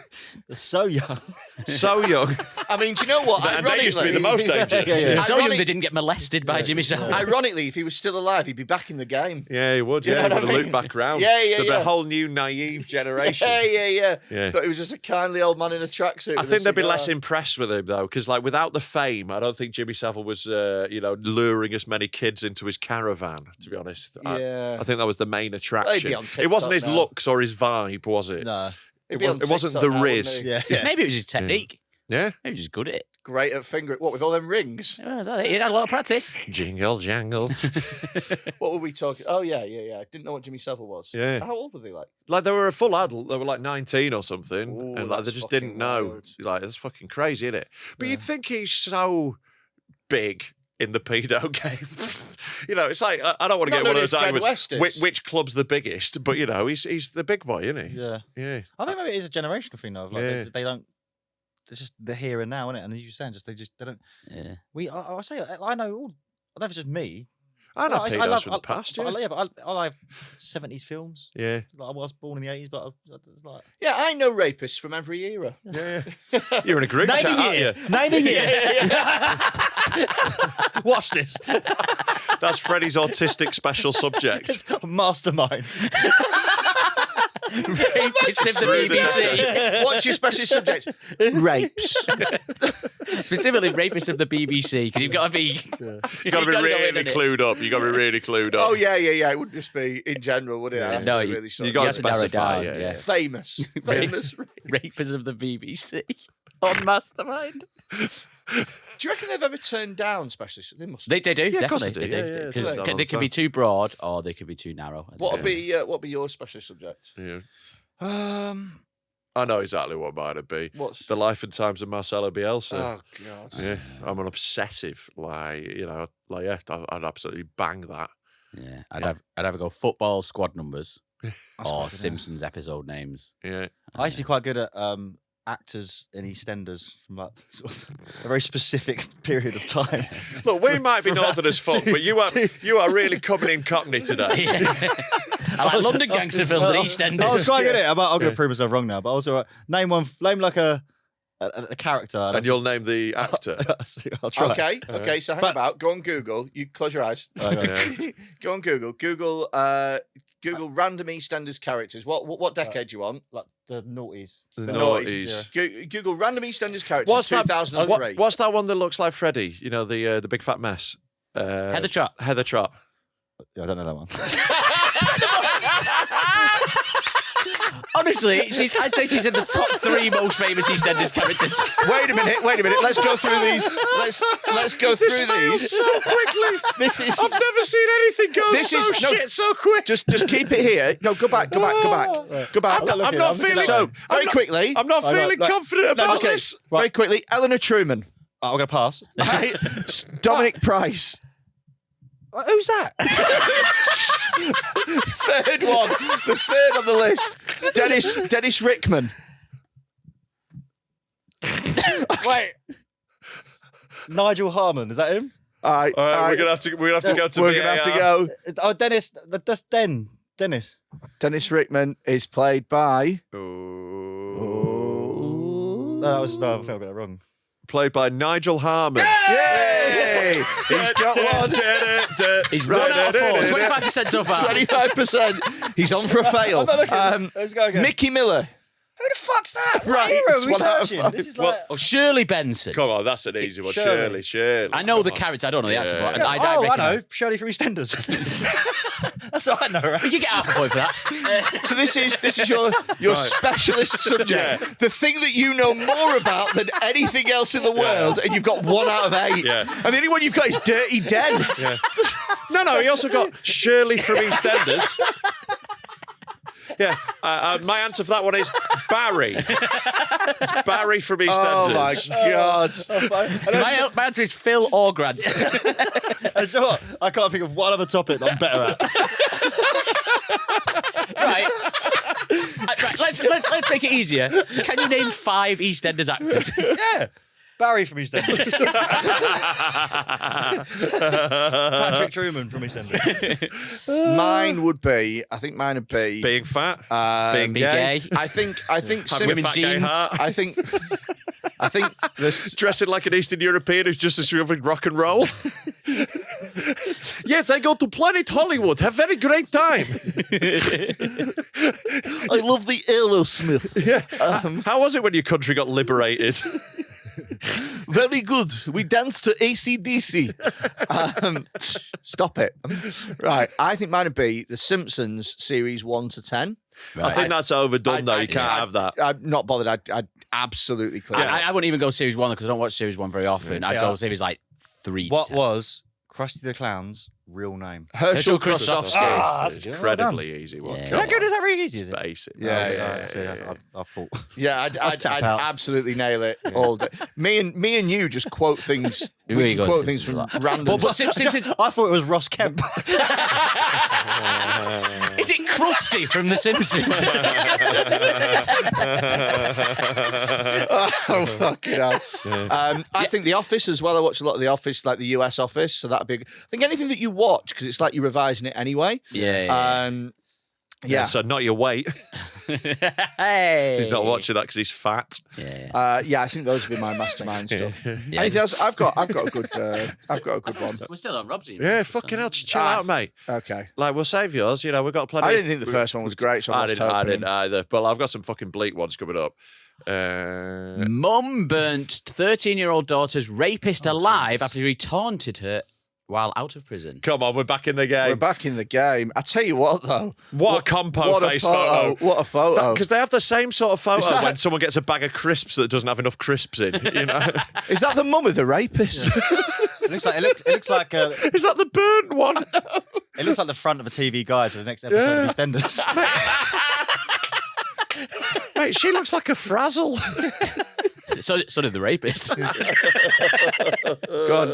S1: they're so young.
S2: So young.
S3: I mean, do you know what?
S2: And they used to be the most dangerous.
S1: Yeah.
S5: So young
S3: Ironic-
S5: they didn't get molested by Jimmy Savile.
S3: Ironically, if he was still alive, he'd be back in the game.
S2: Yeah, he would.
S3: You
S2: Yeah,
S3: know
S2: he
S3: what
S2: would
S3: I
S2: have
S3: mean?
S2: looped back round.
S3: Yeah, yeah,
S2: There'd be
S3: yeah.
S2: a whole new naive generation.
S3: Yeah. Thought he was just a kindly old man in a tracksuit.
S2: I
S3: with a
S2: think they'd be
S3: cigar.
S2: less impressed with him though, because like without the fame, I don't think Jimmy Savile was, luring as many kids into his caravan. To be honest,
S3: Yeah.
S2: I think that was the main attraction.
S3: on
S2: It wasn't his
S3: TikTok now.
S2: looks or his vibe, was it?
S1: No.
S3: He'd be on
S2: It wasn't
S3: TikTok
S2: the
S3: now,
S2: Riz.
S3: wouldn't he?
S1: Yeah.
S5: Maybe it was his technique.
S2: Yeah.
S5: Maybe he was just good at it.
S3: Great at fingering. What, with all them rings?
S5: He had a lot of practice.
S2: Jingle jangle.
S3: What were we talking? Oh, yeah. I didn't know what Jimmy Savile was.
S2: Yeah.
S3: How old were they, like?
S2: Like they were a full adult. They were like 19 or something,
S3: Ooh,
S2: and like they
S3: that's
S2: just
S3: fucking
S2: didn't know.
S3: wild.
S2: Like that's fucking crazy, isn't it? But you'd think he's so big in the pedo game. It's like I don't want to
S3: Not
S2: get one of
S3: known
S2: those
S3: as Fred
S2: arguments.
S3: West is.
S2: Which club's the biggest? But he's the big boy, isn't he?
S1: Yeah.
S2: Yeah.
S1: I think maybe it is a generational thing though. Like
S2: Yeah.
S1: they don't. It's just the here and now, isn't it? And as you were saying, they don't.
S5: Yeah.
S1: I say I know all. I don't know if it's just me.
S2: I know
S1: I
S2: pedos
S1: love-
S2: from the past.
S1: I
S2: Yeah.
S1: but I like 70s films.
S2: Yeah.
S1: Like I was born in the 80s, but it's like
S3: Yeah, I know rapists from every era.
S2: Yeah. You're in a group
S1: name
S2: chat,
S1: a
S2: aren't
S1: year.
S2: you?
S1: Name a year. Watch this.
S2: That's Freddie's autistic special subject.
S1: Mastermind.
S5: Rapists of the BBC.
S3: What's your special subject? Rapes.
S5: Specifically, rapists of the BBC, because you've got to be.
S2: You got to be really clued up. You got to be really clued up.
S3: Oh, yeah. It wouldn't just be in general, would it? I'd have
S5: No,
S3: to be
S5: you-
S3: really sort
S2: you
S3: of-
S2: got to
S5: have to narrow it
S2: specify.
S5: down,
S2: Yeah.
S5: yeah.
S3: famous.
S5: Rapists of the BBC on Mastermind.
S3: Do you reckon they've ever turned down specialists? They must.
S5: They do,
S2: Yeah, of course
S5: definitely.
S2: they do.
S5: They
S2: Yeah,
S5: do.
S2: yeah,
S5: Because
S2: it's done
S5: they
S2: all
S5: can
S2: the
S5: be too broad or they could be too narrow.
S3: What would be your specialist subject?
S2: Yeah.
S1: Um,
S2: I know exactly what mine would be.
S3: What's
S2: The Life and Times of Marcelo Bielsa.
S3: Oh God.
S2: Yeah, I'm an obsessive. I'd absolutely bang that.
S5: Yeah, I'd have a go football squad numbers or Simpsons episode names.
S2: Yeah,
S1: I used to be quite good at actors in EastEnders from like sort of a very specific period of time.
S2: look, we might be northern as fuck, but you are really coming in Cockney today.
S5: I like London gangster films and EastEnders.
S1: I was quite good at it. I'm going to prove myself wrong now, but also name like a character,
S2: And you'll name the actor.
S1: I'll try.
S3: Okay. So hang about. Go on Google. You close your eyes.
S2: Yeah.
S3: Go on Google. Google random EastEnders characters. What decade do you want?
S1: Like the noughties.
S2: The
S3: noughties.
S2: noughties.
S3: Google random EastEnders characters.
S2: What's that?
S3: 2003.
S2: What's that one that looks like Freddy? You know, the big fat mess.
S5: Heather Trott.
S2: Heather Trott.
S1: Yeah, I don't know that one.
S5: Honestly, I'd say she's in the top 3 most famous EastEnders characters.
S3: Wait a minute. Let's go through these. Let's go through these.
S2: so quickly.
S3: This is.
S2: I've never seen anything go
S3: This is- no.
S2: shit so quick.
S3: Just keep it here. No, go back. Go back.
S2: I'm not feeling.
S3: So very quickly.
S2: I'm not feeling confident about
S3: Okay,
S2: this.
S3: very quickly. Eleanor Truman.
S1: I'm going to pass.
S3: Right? Dominic Price.
S1: Who's that?
S3: Third one. The third on the list. Dennis Rickman.
S1: Wait. Nigel Harmon, is that him?
S3: All right.
S2: We're gonna have to go to.
S3: We're gonna have to go.
S1: Oh, Dennis. That's Dennis.
S3: Dennis Rickman is played by.
S1: No, I think I got it wrong.
S2: Played by Nigel Harmon.
S3: Yay! Hey, he's got one.
S5: He's run out of 4. 25% so far.
S3: 25%. He's on for a fail.
S1: Let's go again.
S3: Mickey Miller.
S1: Who the fuck's that?
S3: Right,
S1: Hero,
S3: it's
S1: we're
S3: 1 out of
S1: searching.
S3: 5.
S1: This is like...
S5: Oh, Shirley Benson.
S2: Come on, that's an easy one.
S1: Shirley.
S2: Shirley.
S5: I know the
S2: Come on.
S5: character. I don't know the actor, but
S2: Yeah.
S5: I
S1: I
S5: reckon
S1: know. Shirley from EastEnders. That's what I know, right?
S5: You get half a point for that.
S3: So this is your specialist subject.
S2: Yeah.
S3: The thing that you know more about than anything else in the world, and you've got 1 out of 8.
S2: Yeah.
S3: And the only one you've got is Dirty Den.
S2: Yeah. No, he also got Shirley from EastEnders. Yeah, my answer for that one is Barry. It's Barry from EastEnders.
S3: Oh my God.
S5: My answer is Phil or Grant.
S1: And so what? I can't think of one other topic that I'm better at.
S5: Right, let's make it easier. Can you name 5 EastEnders actors?
S1: Yeah. Barry from EastEnders. Patrick Truman from EastEnders.
S3: Mine would be. I think mine would be.
S2: Being fat, being
S5: Be
S2: gay,
S5: gay.
S3: I think.
S2: having a
S5: women's
S2: fat gay
S5: jeans.
S2: heart,
S3: I think this.
S2: dressing like an Eastern European who's just discovering rock and roll. Yes, I go to Planet Hollywood. Have very great time.
S3: I love the Aerosmith.
S2: Yeah. How was it when your country got liberated?
S3: Very good. We danced to AC/DC. Stop it. Right. I think mine would be The Simpsons series 1 to 10.
S2: I think that's overdone, though. You can't have that.
S3: I'm not bothered. I'd absolutely clear.
S5: I wouldn't even go series 1 because I don't watch series 1 very often. I'd
S1: Yeah.
S5: go series like 3 to
S1: What
S5: 10.
S1: was Krusty the Clown's real name?
S3: Herschel
S5: Kristofsky.
S3: Kristofsky.
S1: Ah,
S2: It's
S1: that's good.
S2: incredibly easy one.
S5: Yeah.
S2: Come
S1: How good
S2: on.
S1: is that? Really easy, is
S2: It's
S1: it?
S2: basic.
S3: Yeah,
S1: I thought.
S3: Yeah, I'd
S1: tap out.
S3: absolutely nail it all day. Me and you just quote things.
S5: We really go
S3: quote
S5: Simpsons
S3: things from
S5: a lot.
S3: random.
S5: But Simpsons,
S1: I thought it was Ross Kemp.
S5: is it Krusty from The Simpsons?
S3: Oh fucking hell! I think The Office as well. I watch a lot of The Office, like the US Office. So that'd be. I think anything that you watch because it's like you're revising it anyway.
S5: Yeah.
S3: Yeah.
S2: So not your weight.
S5: Hey.
S2: He's not watching that because he's fat.
S5: Yeah.
S3: Yeah, I think those would be my mastermind stuff.
S5: Yeah.
S3: Anything else? I've got a good one.
S5: We're still on Rob's email.
S2: Yeah, fucking hell. Just chill out, mate.
S3: Okay.
S2: Like, we'll save yours. You know, we've got plenty.
S3: I didn't think the first one was great, so
S2: I
S3: lost
S2: didn't,
S3: hope
S2: I
S3: in
S2: didn't
S3: him.
S2: either. But I've got some fucking bleak ones coming up.
S5: Mum burnt 13-year-old daughter's rapist alive after he taunted her while out of prison.
S2: Come on, we're back in the game.
S3: We're back in the game. I tell you what, though.
S2: What a compo face photo.
S3: What a photo.
S2: Because they have the same sort of photo
S3: that-
S2: when someone gets a bag of crisps that doesn't have enough crisps in. You know,
S3: Is that the mum of the rapist?
S1: It looks like
S2: is that the burnt one?
S1: it looks like the front of a TV guide for the next episode of EastEnders.
S2: Mate, she looks like a frazzle.
S5: So did the rapist.
S3: Go on.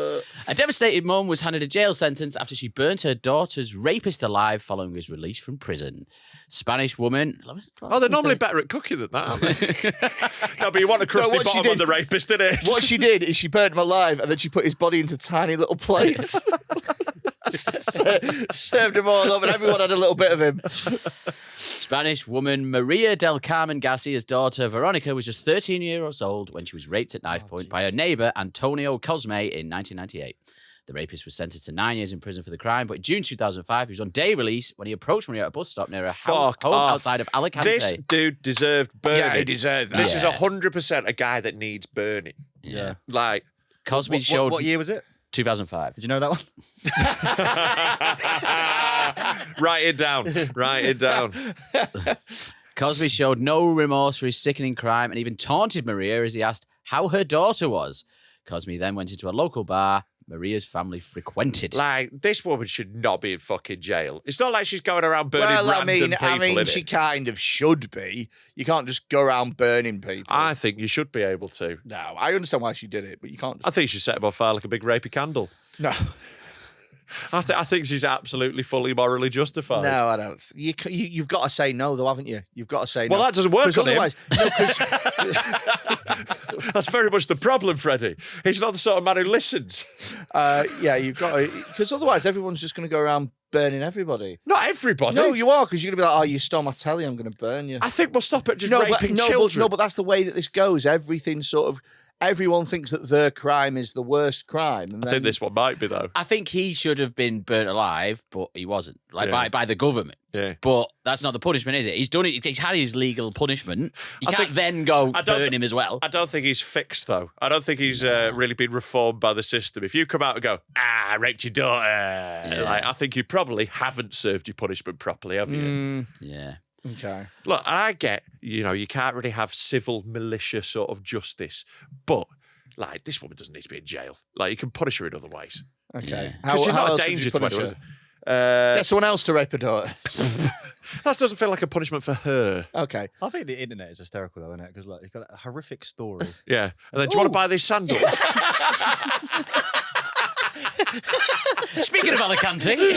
S5: A devastated mum was handed a jail sentence after she burnt her daughter's rapist alive following his release from prison. Spanish woman.
S2: Oh, they're normally better at cooking than that, aren't they? No, but you want a crusty
S3: what she
S2: bottom on
S3: did-
S2: the rapist, didn't it?
S3: What she did is she burnt him alive and then she put his body into tiny little plates. Served him all up and everyone had a little bit of him.
S5: Spanish woman Maria del Carmen Garcia's daughter Veronica was just 13 years old when she was raped at knife point by her neighbour Antonio Cosme in 1998. The rapist was sentenced to 9 years in prison for the crime, but in June 2005, he was on day release when he approached Maria at a bus stop near her home
S2: Fuck off.
S5: outside of Alicante.
S2: This dude deserved burning.
S3: Yeah, he deserved that.
S2: This is
S5: Yeah.
S2: 100% a guy that needs burning.
S5: Yeah.
S2: Like,
S5: Cosby showed
S1: What year was it?
S5: 2005.
S1: Did you know that one?
S2: write it down. Write it down.
S5: Cosby showed no remorse for his sickening crime and even taunted Maria as he asked how her daughter was. Cosby then went into a local bar Maria's family frequented.
S2: Like, this woman should not be in fucking jail. It's not like she's going around burning
S3: Well, I
S2: random people.
S3: mean,
S2: innit?
S3: she kind of should be. You can't just go around burning people.
S2: I think you should be able to.
S3: No, I understand why she did it, but you can't
S2: I
S3: just...
S2: think you should set him on fire like a big rapey candle.
S3: No.
S2: I think she's absolutely fully morally justified.
S3: No, I don't. You've got to say no, though, haven't you? You've got to say
S2: Well,
S3: no.
S2: that doesn't work
S3: 'Cause
S2: on him.
S3: otherwise, no, 'cause-
S2: That's very much the problem, Freddie. He's not the sort of man who listens.
S3: yeah, you've got to... Because otherwise, everyone's just going to go around burning everybody.
S2: Not everybody.
S3: No, you are, because you're going to be like, oh, you stole my telly, I'm going to burn you.
S2: I think we'll stop at just
S3: no,
S2: raping
S3: but,
S2: children.
S3: but that's the way that this goes. Everything sort of... everyone thinks that their crime is the worst crime. And
S2: I think this one might be, though.
S5: I think he should have been burnt alive, but he wasn't. By the government.
S2: Yeah.
S5: But that's not the punishment, is it? He's done it. He's had his legal punishment. You can't then go burn him as well.
S2: I don't think he's fixed, though. I don't think he's really been reformed by the system. If you come out and go, I raped your daughter, I think you probably haven't served your punishment properly, have you?
S5: Yeah.
S3: Okay.
S2: Look, I get, you can't really have civil militia sort of justice, but this woman doesn't need to be in jail. You can punish her in other ways.
S3: Okay.
S2: Because she's not a
S3: else would you
S2: danger to
S3: punish
S2: anyone.
S3: her? Get someone else to rape a daughter.
S2: That doesn't feel like a punishment for her.
S3: Okay.
S1: I think the internet is hysterical, though, isn't it? Because you've got a horrific story.
S2: Yeah. And then, do you want to buy these sandals?
S5: Speaking of Alicante,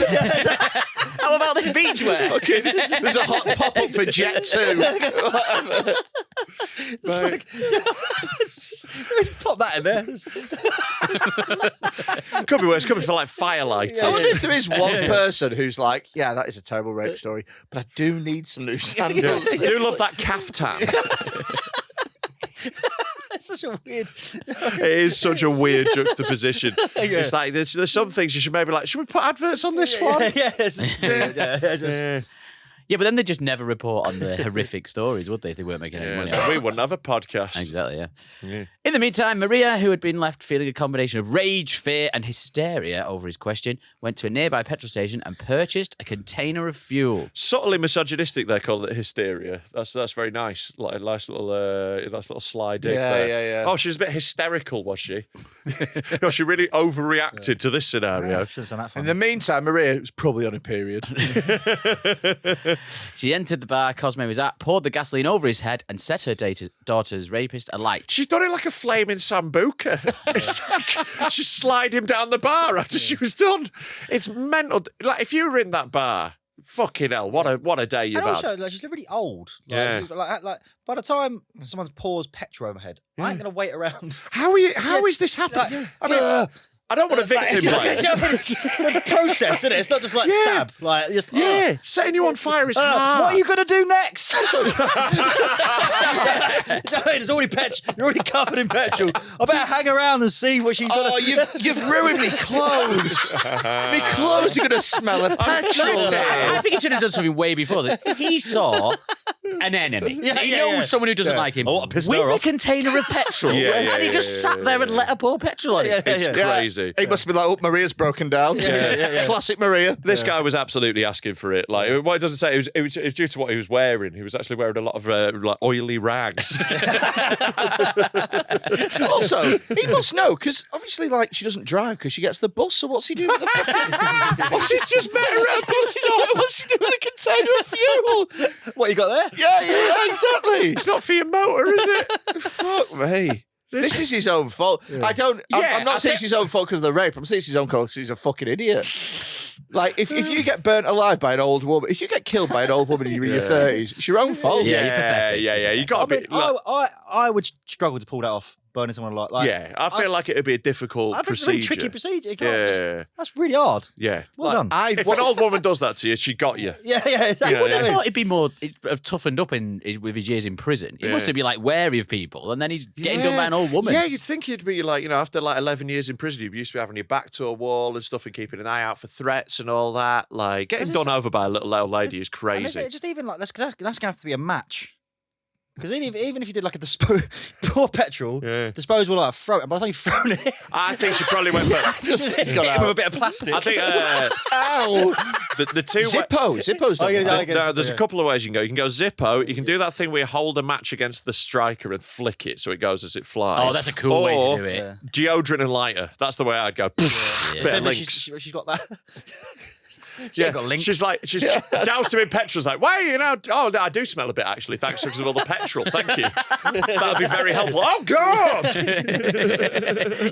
S5: how about this beachwear?
S3: Okay. There's a hot pop-up for Jet 2.
S1: Pop that in there.
S2: Could be worse. Could be for firelight.
S3: I wonder if there is one person who's like, yeah, that is a terrible rape story, but I do need some new sandals.
S2: I do love that caftan.
S1: It's such a weird.
S2: It is such a weird juxtaposition. It's like there's some things you should maybe should we put adverts on this one?
S5: Yeah, but then they just never report on the horrific stories, would they, if they weren't making any money?
S2: We wouldn't have a podcast.
S5: Exactly, yeah. In the meantime, Maria, who had been left feeling a combination of rage, fear, and hysteria over his question, went to a nearby petrol station and purchased a container of fuel.
S2: Subtly misogynistic, they call it hysteria. That's very nice. Like a nice little sly dig there.
S3: Yeah.
S2: Oh, she was a bit hysterical, was she? No, she really overreacted to this scenario.
S3: In the meantime, Maria was probably on a period.
S5: She entered the bar Cosme was at, poured the gasoline over his head, and set her daughter's rapist alight.
S2: She's done it like a flaming sambuca. It's like she slid him down the bar after she was done. It's mental. If you were in that bar, fucking hell, what a day you've had.
S1: Also, she's really old.
S2: Yeah.
S1: She's by the time someone pours petrol over my head, I ain't gonna wait around.
S2: How is this happening? I mean, I don't want a victim blame.
S1: It's a process, isn't it? It's not just stab.
S2: Setting you on fire is hard.
S1: What are you going to do next? It's already petrol. You're already covered in petrol. I better hang around and see what she's got.
S3: Oh, you've ruined me clothes. Me clothes are going to smell of petrol now.
S5: I think he should have done something way before that. He saw an enemy. He knows someone who doesn't like him with a container of petrol. And he just sat there and let her pour petrol on it.
S2: It's crazy.
S3: He must be like, oh, Maria's broken down. Classic Maria.
S2: This guy was absolutely asking for it. What it doesn't say, it was due to what he was wearing. He was actually wearing a lot of oily rags.
S3: Also, he must know, because obviously, she doesn't drive because she gets the bus, so what's he doing with the fucking...
S2: She's just met her at a bus stop.
S3: What's she doing with a container of fuel?
S1: What you got there?
S3: Yeah, exactly.
S2: It's not for your motor, is it?
S3: Fuck me. This is his own fault. I'm not saying it's his own fault because of the rape. I'm saying it's his own fault because he's a fucking idiot. If you get burnt alive by an old woman, if you get killed by an old woman in your 30s, it's your own fault.
S5: Yeah, you're pathetic.
S2: Yeah. You got to be.
S1: I would struggle to pull that off. Burning someone
S2: I feel like it would be a difficult procedure.
S1: It's a really tricky procedure.
S2: Yeah.
S1: That's really hard.
S2: Yeah.
S1: Well done.
S2: If an old woman does that to you, she got you.
S1: Yeah.
S5: I thought he'd be more have toughened up with his years in prison. He must be wary of people, and then he's getting done by an old woman.
S2: Yeah, you'd think he'd be after 11 years in prison, you used to be having your back to a wall and stuff and keeping an eye out for threats and all that. Getting done over by a little old lady is crazy.
S1: Just even that's going to have to be a match. Because even if you did a pour petrol, disposable throw it. By the time you've thrown it,
S2: I think she probably went for
S1: just hit him with a bit of plastic.
S2: I think
S3: Ow!
S2: the two
S3: Zippo's done
S2: there's a couple of ways you can go. You can go Zippo. You can do that thing where you hold a match against the striker and flick it so it goes as it flies.
S5: Oh, that's a cool way to do it.
S2: Yeah. Deodorant and lighter. That's the way I'd go. Bit of links.
S1: She's got that.
S2: She's doused him in petrol. Why I do smell a bit actually. Thanks because of all the petrol. Thank you. That'd be very helpful. Oh God!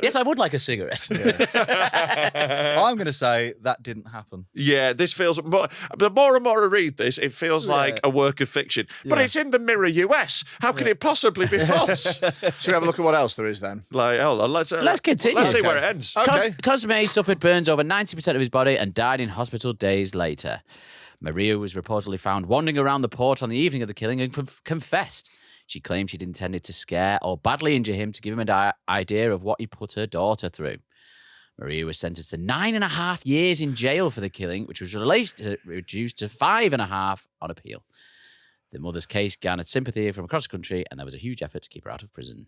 S5: Yes, I would like a cigarette.
S1: I'm going to say that didn't happen.
S2: Yeah, this feels more. The more and more I read this, it feels like a work of fiction. But it's in the Mirror US. How can it possibly be false?
S3: Should we have a look at what else there is then?
S2: Hold on. Let's
S5: continue.
S2: Let's see where it ends.
S3: Okay.
S5: Cosme suffered burns over 90% of his body and died in hospital days later. Maria was reportedly found wandering around the port on the evening of the killing and confessed. She claimed she'd intended to scare or badly injure him to give him an idea of what he put her daughter through. Maria was sentenced to 9.5 years in jail for the killing, which was reduced to 5.5 on appeal. The mother's case garnered sympathy from across the country, and there was a huge effort to keep her out of prison.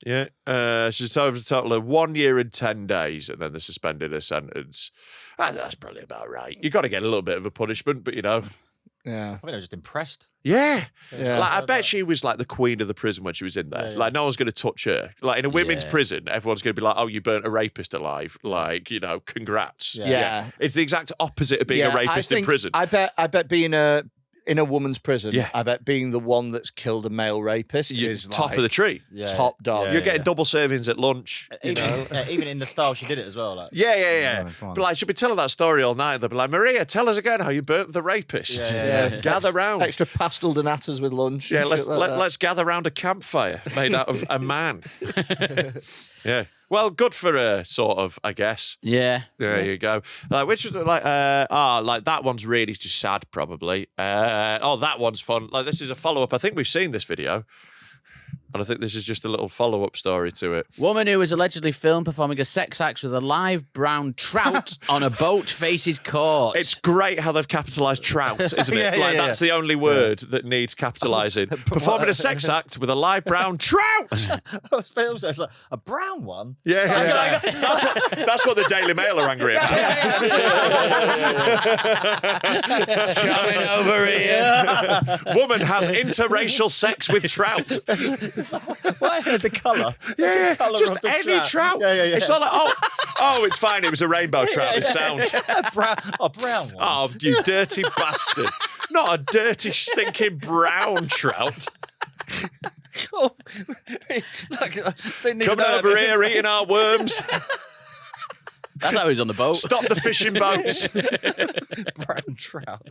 S2: Yeah, she's over a total of 1 year and 10 days, and then they suspended her sentence. That's probably about right. You've got to get a little bit of a punishment, but
S3: Yeah.
S1: I think I was just impressed.
S2: Yeah.
S3: Yeah.
S2: Like, I bet she was like the queen of the prison when she was in there.
S1: Yeah.
S2: Like, no one's going to touch her. Like, in a women's
S5: Yeah.
S2: prison, everyone's going to be like, oh, you burnt a rapist alive. Like, congrats.
S3: Yeah.
S2: It's the exact opposite of being a rapist in prison.
S3: I bet being in a woman's prison,
S2: Yeah.
S3: I bet being the one that's killed a male rapist
S2: You're
S3: is
S2: top
S3: like
S2: of the tree.
S1: Yeah.
S3: top dog.
S1: Yeah.
S2: You're getting double servings at lunch.
S1: Even in the style she did it as well. Like,
S2: Yeah.
S1: Oh, come on.
S2: But like, she'll be telling that story all night. They'll be like, Maria, tell us again how you burnt the rapist.
S1: Yeah.
S2: Gather round.
S3: Extra pastel de natas with lunch.
S2: Yeah,
S3: and shit like that.
S2: let's gather round a campfire made out of a man. Yeah. Well, good for her, sort of, I guess.
S5: Yeah.
S2: There you go. Which is like that one's really just sad, probably. That one's fun. Like, this is a follow-up. I think we've seen this video. And I think this is just a little follow-up story to it.
S5: Woman who was allegedly filmed performing a sex act with a live brown trout on a boat faces court.
S2: It's great how they've capitalised trout, isn't it?
S1: Yeah,
S2: That's the only word that needs capitalising. Performing a sex act with a live brown trout.
S1: also, it's like a brown one.
S2: Yeah. That's what the Daily Mail are angry about.
S5: coming over here.
S2: Woman has interracial sex with trout.
S1: Why the colour?
S2: Yeah,
S1: colour
S2: just
S1: of the
S2: any trout.
S1: Yeah.
S2: It's not like, oh, it's fine. It was a rainbow trout. It's sound.
S1: A brown one.
S2: Oh, you dirty bastard. Not a dirty, stinking brown trout. Coming over here eating our worms.
S5: That's how he was on the boat.
S2: Stop the fishing boats.
S1: Brown trout.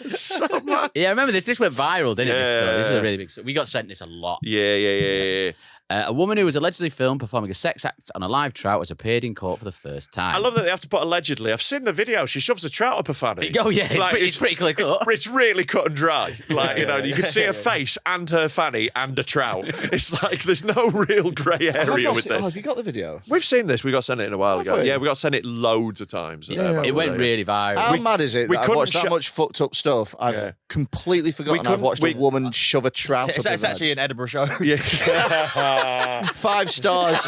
S2: So much.
S5: Yeah, I remember this. This went viral, didn't it? This story. This is
S2: Yeah.
S5: a really big story. We got sent this a lot.
S2: Yeah.
S5: A woman who was allegedly filmed performing a sex act on a live trout has appeared in court for the first time.
S2: I love that they have to put allegedly. I've seen the video. She shoves a trout up her fanny.
S5: Oh, yeah. It's pretty clear cut.
S2: It's really cut and dry. Like, you can see her face and her fanny and a trout. It's like there's no real grey area with this.
S3: have you got the video?
S2: We've seen this. We got sent it in a while ago.
S3: we?
S2: Yeah, we got sent it loads of times.
S3: Yeah.
S5: It went really viral.
S3: How mad is it
S2: we
S3: that I've
S2: couldn't
S3: watched that
S2: show-
S3: much fucked up stuff? I've
S2: Yeah.
S3: completely forgotten I've
S2: couldn't-
S3: watched a woman shove a trout up
S1: It's
S3: his head.
S1: actually an Edinburgh show.
S2: Yeah.
S3: 5 stars.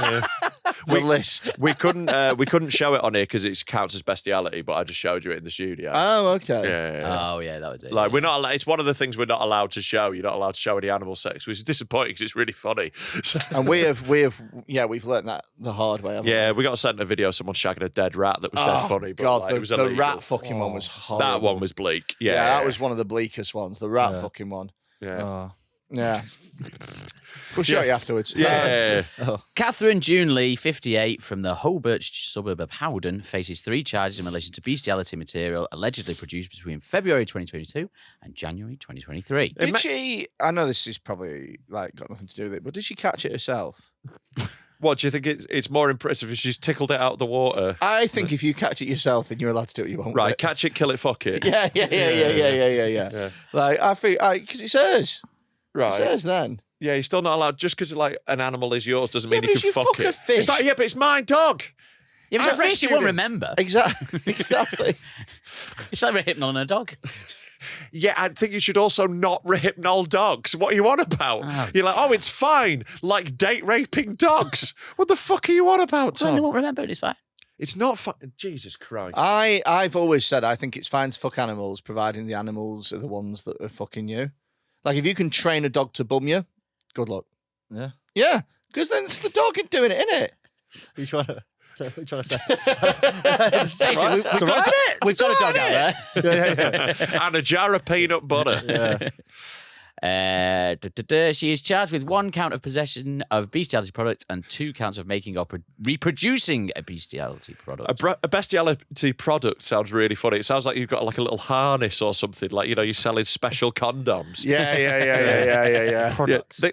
S3: The list.
S2: we couldn't show it on here because it counts as bestiality, but I just showed you it in the studio.
S3: Oh, okay.
S2: Yeah.
S5: Oh, yeah, that was it.
S2: Like
S5: yeah.
S2: we're not. It's one of the things we're not allowed to show. You're not allowed to show any animal sex, which is disappointing because it's really funny. So,
S3: And we've learned that the hard way. haven't
S2: yeah, we got sent a video of someone shagging a dead rat that was dead funny. But
S3: God,
S2: like, it was
S3: the
S2: illegal.
S3: rat fucking one was horrible.
S2: That one was bleak.
S3: Yeah,
S2: Yeah,
S3: that was one of the bleakest ones. The rat fucking one.
S2: Yeah.
S1: Oh.
S3: Yeah. We'll show you afterwards.
S2: Yeah.
S5: Catherine June Lee, 58, from the Hobart suburb of Howden, faces 3 charges in relation to bestiality material allegedly produced between February 2022 and January 2023.
S3: Did she? I know this is probably like got nothing to do with it, but did she catch it herself?
S2: What do you think? It's more impressive if she's tickled it out of the water?
S3: I think if you catch it yourself, then you're allowed to do what you want.
S2: Right,
S3: with it.
S2: catch it, kill it, fuck it.
S3: Yeah. Like I think, because it's hers.
S2: Right.
S3: It's hers then.
S2: Yeah, you're still not allowed. Just because like an animal is yours doesn't mean
S3: but
S2: you
S3: if
S2: can
S3: you
S2: fuck
S3: fuck
S2: it.
S3: a fish-
S2: It's like, yeah, but it's my dog.
S5: Yeah, but
S2: I
S5: it's a fish you
S2: rescued
S5: won't
S2: him.
S5: remember.
S3: Exactly.
S5: It's like a hypnol on a dog.
S2: Yeah, I think you should also not rehypnol dogs. What are you on about?
S5: Oh.
S2: You're like, oh, it's fine. Like date raping dogs. What the fuck are you on about,
S5: Well, they
S2: Tom?
S5: won't remember it. It's fine.
S2: It's not fun. Jesus Christ.
S3: I've always said I think it's fine to fuck animals, providing the animals are the ones that are fucking you. Like if you can train a dog to bum you, good luck.
S1: Yeah.
S3: Yeah, because then it's the dog doing it, isn't it?
S1: Are you trying to say?
S5: Basically, we've got a dog out there.
S1: Yeah.
S2: And a jar of peanut butter.
S5: She is charged with 1 count of possession of bestiality product and 2 counts of making or reproducing a bestiality product.
S2: A bestiality product sounds really funny. It sounds like you've got like a little harness or something. Like, you're selling special condoms.
S3: Yeah.
S1: Products.
S2: Yeah,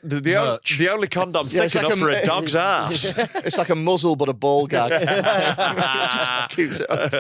S2: the only condom
S3: Yeah,
S2: thick
S3: it's like
S2: enough
S3: a-
S2: for a dog's ass.
S3: It's like a muzzle but a ball gag. Just keeps it up.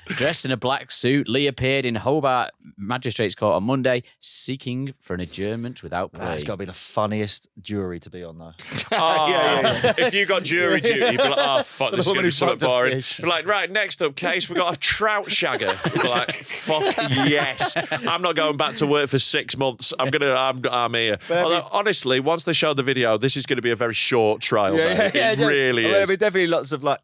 S5: Dressed in a black suit, Lee appeared in Hobart Magistrates Court on Monday, seeking for an adjournment without plea.
S1: That's got to be the funniest jury to be on, though.
S2: Oh, if you got jury duty, you'd be like, oh, fuck,
S1: For
S2: this
S1: the
S2: is going to
S1: woman
S2: be
S1: who
S2: something
S1: fucked a
S2: boring.
S1: fish.
S2: You're like, right, next up case, we've got a trout shagger. You'd be like, fuck yes. I'm not going back to work for 6 months. I'm here. Although, honestly, once they show the video, this is going to be a very short trial. Mate. It really
S1: There'll
S2: is.
S1: be definitely lots of like,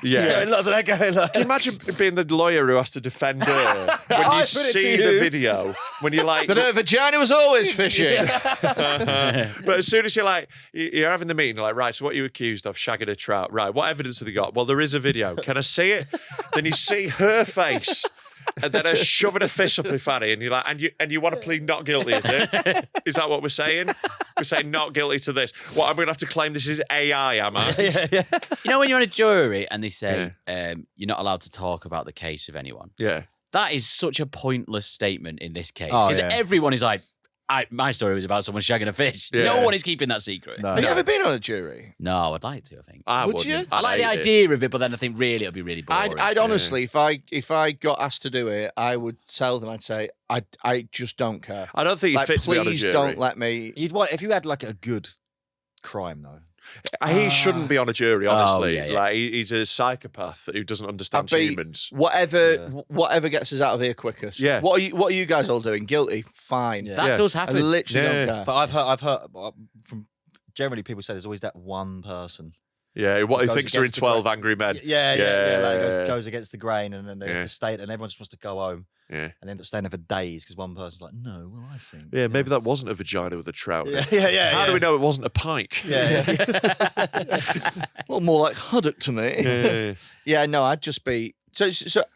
S2: Yeah.
S1: lots of that going on.
S2: Can you imagine being the lawyer who has to defend her when
S1: I
S2: you
S1: put it to
S2: see
S1: you.
S2: the video? When you're like,
S3: But her vagina was always fishing.
S2: but as soon as you're having the meeting, you're like, right, so what are you accused of? Shagging a trout. Right, what evidence have they got? Well, there is a video. Can I see it? Then you see her face. And then her shoving a fist up her fanny, and you're like, and you want to plead not guilty, is it? Is that what we're saying? We're saying not guilty to this. What, I'm going to have to claim this is AI, am I?
S5: You know when you're on a jury and they say you're not allowed to talk about the case of anyone?
S2: Yeah.
S5: That is such a pointless statement in this case.
S1: Oh,
S5: Because
S1: yeah.
S5: everyone is like, my story was about someone shagging a fish.
S2: Yeah.
S5: No one is keeping that secret.
S1: No.
S3: Have you ever been on a jury?
S5: No, I'd like to, I think.
S2: I
S3: Would
S2: wouldn't.
S3: you?
S5: I like the
S2: hate it.
S5: idea of it, but then I think really it'll be really boring.
S3: I'd honestly, if I got asked to do it, I would tell them. I'd say, I just don't care.
S2: I don't think you
S3: Like,
S2: fit to be on a
S3: please
S2: jury.
S3: don't let me.
S1: You'd want if you had like a good crime though.
S2: He shouldn't be on a jury, honestly.
S5: yeah, yeah.
S2: Like he's a psychopath who doesn't understand
S3: I'd be-
S2: humans.
S3: Whatever gets us out of here quickest.
S2: Yeah.
S3: What are you guys all doing? Guilty? Fine.
S1: Yeah.
S5: That does
S3: I
S5: happen.
S3: literally
S2: Yeah.
S3: don't care.
S1: But I've heard from generally people say there's always that one person.
S2: Yeah, what he
S1: Goes
S2: thinks are in
S1: against the
S2: 12
S1: grain.
S2: Angry Men.
S1: Yeah. Like goes against the grain, and then they
S2: Yeah.
S1: the state, and everyone just wants to go home
S2: Yeah.
S1: and end up staying there for days because one person's like, no, well, I think.
S2: Yeah, maybe that wasn't a vagina with a trout. in it.
S1: Yeah.
S2: How do we know it wasn't a pike?
S1: Yeah.
S3: A little more like Huddock to me.
S2: Yeah.
S3: Yeah, no, I'd just be. So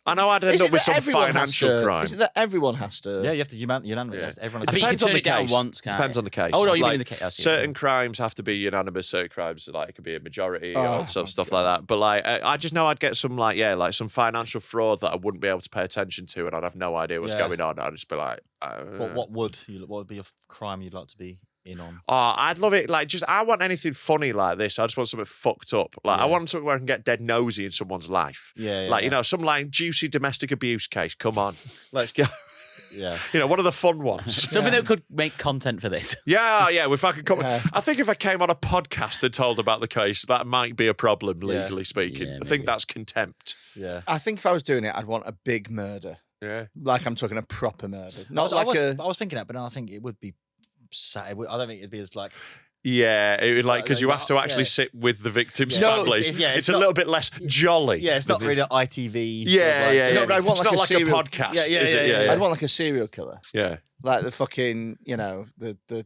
S2: I know I'd end
S3: is
S2: up
S3: it
S2: with
S3: that
S2: some
S3: everyone has
S2: financial
S3: to-
S2: crime.
S3: Is it that everyone has to?
S1: Yeah, you have to unanimous.
S2: Yeah.
S1: Everyone
S5: I
S1: has
S5: think
S1: to
S5: you can turn it down once, can't
S2: Depends
S5: you?
S2: on the case.
S5: Oh, no, you
S2: Like,
S5: mean the case. I see.
S2: certain crimes have to be unanimous. Certain crimes, like it could be a majority
S3: Oh,
S2: or stuff,
S3: my
S2: stuff
S3: God.
S2: like that. But like, I just know I'd get some like some financial fraud that I wouldn't be able to pay attention to, and I'd have no idea what's
S1: Yeah.
S2: going on. I'd just be like,
S1: What would be a crime you'd like to be in on?
S2: Oh, I'd love it. Like, I want anything funny like this. I just want something fucked up. Like, I want something where I can get dead nosy in someone's life.
S1: Yeah.
S2: Like, you know, some like juicy domestic abuse case. Come on, let's go.
S1: Yeah.
S2: You know, one of the fun ones.
S5: Something that could make content for this.
S2: Yeah. If I could come,
S3: Yeah.
S2: I think if I came on a podcast and told about the case, that might be a problem, legally speaking.
S5: Yeah,
S2: I think
S5: maybe.
S2: that's contempt.
S1: Yeah.
S3: I think if I was doing it, I'd want a big murder.
S2: Yeah.
S3: Like I'm talking a proper murder, not
S1: I
S3: like
S1: was,
S3: a.
S1: I was thinking that, but no, I think it would be sad. I don't think it'd be as like.
S2: Yeah, it would because you have to actually
S1: yeah.
S2: sit with the victims'
S1: No,
S2: families.
S1: it's
S2: It's a
S1: not-
S2: little bit less jolly.
S1: Yeah, it's not really an ITV.
S2: Yeah, yeah,
S3: No,
S2: yeah.
S3: but I want
S2: it's
S3: like
S2: not
S3: a
S2: like
S3: serial-
S2: a podcast.
S1: Yeah,
S2: is it?
S1: yeah.
S3: I'd want like a serial killer,
S2: Yeah.
S3: like the fucking, the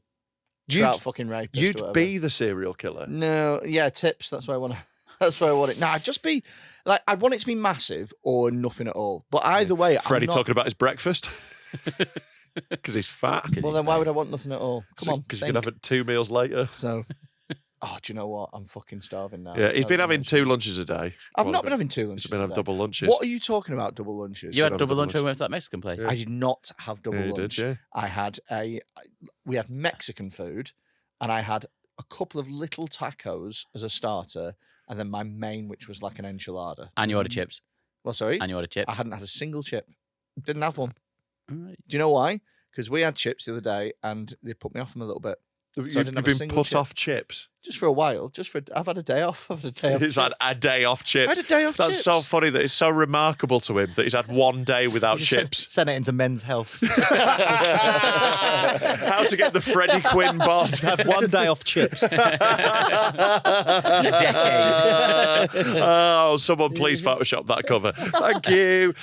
S3: trout fucking rapist. or
S2: You'd
S3: whatever.
S2: be the serial killer.
S3: No, yeah, tips. That's why I want to. That's why I want it. Nah, I'd just be like I'd want it to be massive or nothing at all. But either way,
S2: Freddie
S3: I'm not,
S2: talking about his breakfast because he's fat.
S3: Well, then why would I want nothing at all? Come on,
S2: because you can have it 2 meals later.
S3: So, do you know what? I'm fucking starving now.
S2: Yeah, he's been
S3: Now that
S2: having
S3: you
S2: 2 lunches a day.
S3: I've
S2: Well,
S3: not been having 2 lunches.
S2: He's been having
S3: a day.
S2: double lunches.
S3: What are you talking about? Double lunches?
S5: You had
S2: have
S5: double
S2: double
S5: lunch when
S2: lunch.
S5: we went to that Mexican place.
S3: I did not have double
S2: Yeah, you
S3: lunch.
S2: did, yeah.
S3: I had we had Mexican food, and I had a couple of little tacos as a starter, and then my main, which was like an enchilada.
S5: And you ordered chips.
S3: Well, sorry,
S5: And you ordered chips.
S3: I hadn't had a single chip. Didn't have one.
S5: Alright.
S3: Do you know why? Because we had chips the other day, and they put me off them a little bit. I didn't
S2: You've
S3: have a
S2: been
S3: single
S2: put
S3: chip.
S2: off chips.
S3: Just for a while. I've had a day off. I've had a day off.
S2: He's had a day off
S3: I
S2: chips.
S3: had a day off.
S2: That's
S3: chips.
S2: so funny that it's so remarkable to him that he's had 1 day without chips.
S1: Send it into Men's Health.
S2: How to get the Freddy Quinne bod.
S1: Have 1 day off chips.
S2: Oh, someone please Photoshop that cover. Thank you.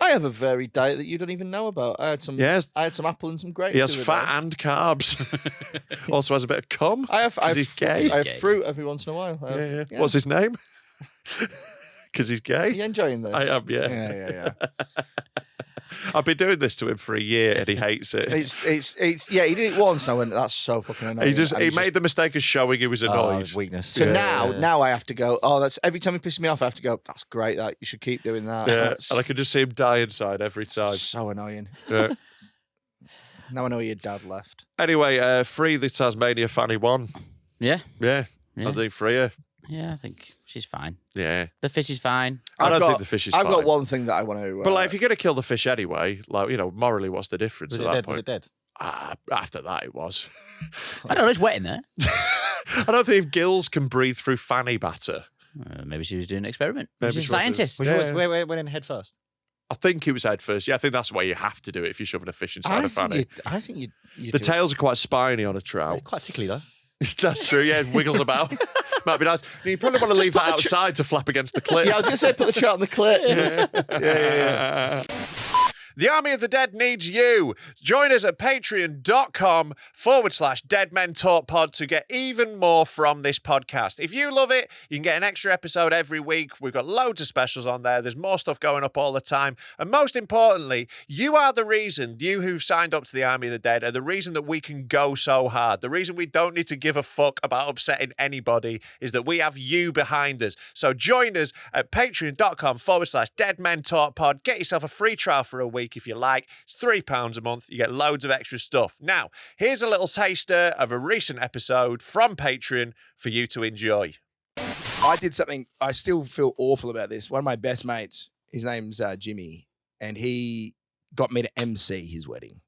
S3: I have a varied diet that you don't even know about. I had some.
S2: Yes.
S3: I had some apple and some grapes.
S2: He has
S3: the other
S2: fat
S3: day.
S2: and carbs. Also has a bit of cum.
S3: I have.
S2: He's gay.
S3: I have
S5: Gay.
S3: fruit every once in a while. I have-
S2: Yeah. What's his name? Because he's
S3: Are
S2: gay.
S3: you enjoying this?
S2: I am, yeah.
S3: Yeah.
S2: I've been doing this to him for a year and he hates it.
S3: It's yeah. He did it once, and I went, "That's so fucking annoying."
S2: He
S3: And he's
S2: made the mistake of showing he was annoyed.
S1: Weakness.
S3: So
S2: Yeah.
S3: now I have to go. Oh, that's every time he pisses me off. I have to go. That's great. That you should keep doing that.
S2: Yeah,
S3: That's
S2: and I could just see him die inside every time.
S3: so annoying.
S2: Yeah.
S3: Now I know your dad left.
S2: Anyway, free the Tasmania Fanny one.
S5: Yeah.
S2: Yeah,
S5: Yeah.
S2: I think free her.
S5: Yeah, I think She's fine.
S2: Yeah.
S5: The fish is fine.
S2: I don't think the fish is
S3: I've
S2: fine.
S3: got one thing that I want to.
S2: But like, if you're going to kill the fish anyway, like, you know, morally, what's the difference
S1: Was
S2: at
S1: it
S2: that
S1: dead?
S2: point?
S1: Was it dead?
S2: After that, it was.
S5: I don't know. It's wet in there.
S2: I don't think if gills can breathe through fanny batter.
S5: Maybe she was doing an experiment.
S2: Maybe
S5: She's a
S2: she was
S5: scientist.
S1: Which
S2: Yeah.
S1: was where went in head first?
S2: I think it was head first. Yeah, I think that's why you have to do it if you're shoving a fish inside a fanny.
S3: I think you.
S2: The tails are quite spiny on a
S1: Oh,
S2: trout.
S1: quite tickly though.
S2: That's true. Yeah, it wiggles about. Might be nice. You probably want to leave that outside to flap against the clip.
S3: Yeah, I was going to say put the trout on the clip.
S2: Yeah. The Army of the Dead needs you. Join us at patreon.com/deadmentalkpod to get even more from this podcast. If you love it, you can get an extra episode every week. We've got loads of specials on there. There's more stuff going up all the time. And most importantly, you are the reason, you who've signed up to the Army of the Dead, are the reason that we can go so hard. The reason we don't need to give a fuck about upsetting anybody is that we have you behind us. So join us at patreon.com/deadmentalkpod. Get yourself a free trial for a week if you like. It's £3 a month. You get loads of extra stuff. Now, here's a little taster of a recent episode from Patreon for you to enjoy.
S6: I did something, I still feel awful about this. One of my best mates, his name's Jimmy, and he got me to MC his wedding.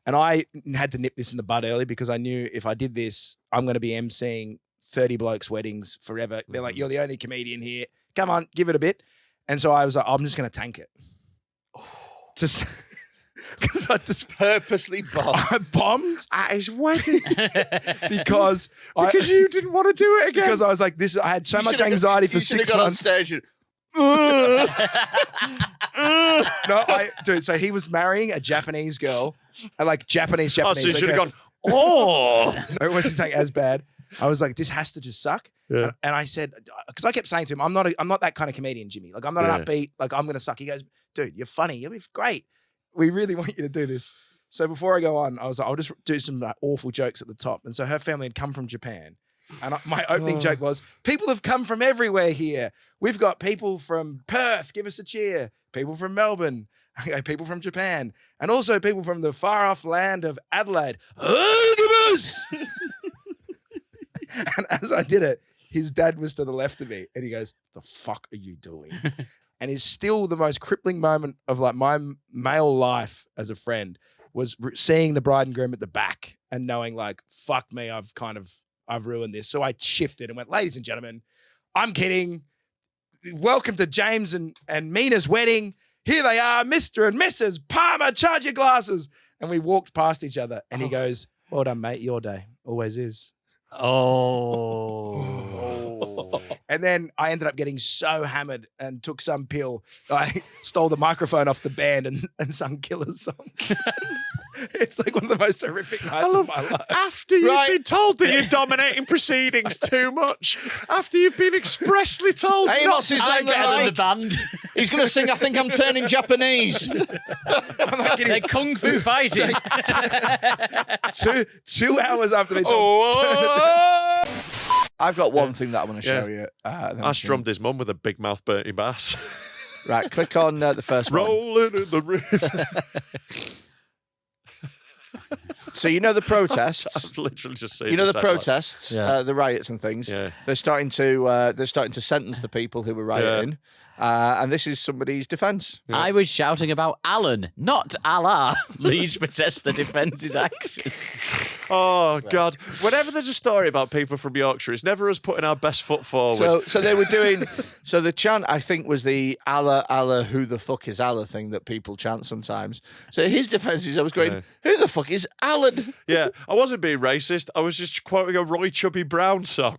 S6: And I had to nip this in the bud early because I knew if I did this, I'm going to be MCing 30 blokes' weddings forever. They're like, you're the only comedian here. Come on, give it a bit. And so I was like, I'm just going to tank it. Just because I just
S3: Purposely bombed.
S6: I bombed
S2: At his wedding.
S6: because
S2: you didn't want to do it again.
S6: because I was like, this. I had so
S3: You
S6: much
S3: should've
S6: anxiety
S3: got-
S6: for
S3: you should've
S6: 6
S3: got
S6: months.
S3: on stage and,
S6: Dude. So he was marrying a Japanese girl, like Japanese.
S2: Oh, so you should have
S6: okay.
S2: gone, oh.
S6: It wasn't saying as bad. I was like, this has to just suck.
S2: Yeah.
S6: And I said, because I kept saying to him, I'm not that kind of comedian, Jimmy. Like, I'm not an upbeat. Like, I'm gonna suck. He goes, dude, you're funny. You'll be great. We really want you to do this. So before I go on, I was like, I'll just do some awful jokes at the top. And so her family had come from Japan. And my opening joke was, people have come from everywhere here. We've got people from Perth, give us a cheer. People from Melbourne, people from Japan. And also people from the far off land of Adelaide. Oh, give us! And as I did it, his dad was to the left of me. And he goes, what the fuck are you doing? And it's still the most crippling moment of like my male life as a friend was seeing the bride and groom at the back and knowing like, fuck me, I've ruined this. So I shifted and went, ladies and gentlemen, I'm kidding. Welcome to James and Mina's wedding. Here they are, Mr. and Mrs. Palmer, charge your glasses. And we walked past each other and he goes, well done, mate, your day. Always is.
S5: Oh.
S6: And then I ended up getting so hammered and took some pill. I stole the microphone off the band and sung Killer's songs. It's like one of the most horrific nights of my life.
S2: After you've been told that you're dominating proceedings too much, after you've been expressly told
S3: Hey,
S2: not
S3: what's
S2: to
S3: his
S5: I'm
S3: name?
S5: better than the band.
S3: He's going to sing I Think I'm Turning Japanese.
S6: I'm like getting
S5: They're kung fu fighting.
S6: 2 hours after they told
S2: Oh,
S3: I've got one thing that I want to show you.
S2: I strummed his mum with a big mouth Bertie bass.
S3: Right, click on the first one.
S2: Rolling in the river.
S3: So you know the protests.
S2: I've literally just seen
S3: You know the
S2: this headline.
S3: protests,
S1: Yeah.
S3: the riots and things.
S2: Yeah.
S3: They're starting to sentence the people who were rioting, and this is somebody's defence.
S5: I was shouting about Alan, not Allah. Liege protester defends his action.
S2: Oh, God. Whenever there's a story about people from Yorkshire, it's never us putting our best foot forward.
S3: So they were doing. So the chant I think was the Allah Allah who the fuck is Allah thing that people chant sometimes. So his defence is I was going, who the fuck is Alan?
S2: Yeah, I wasn't being racist. I was just quoting a Roy Chubby Brown song.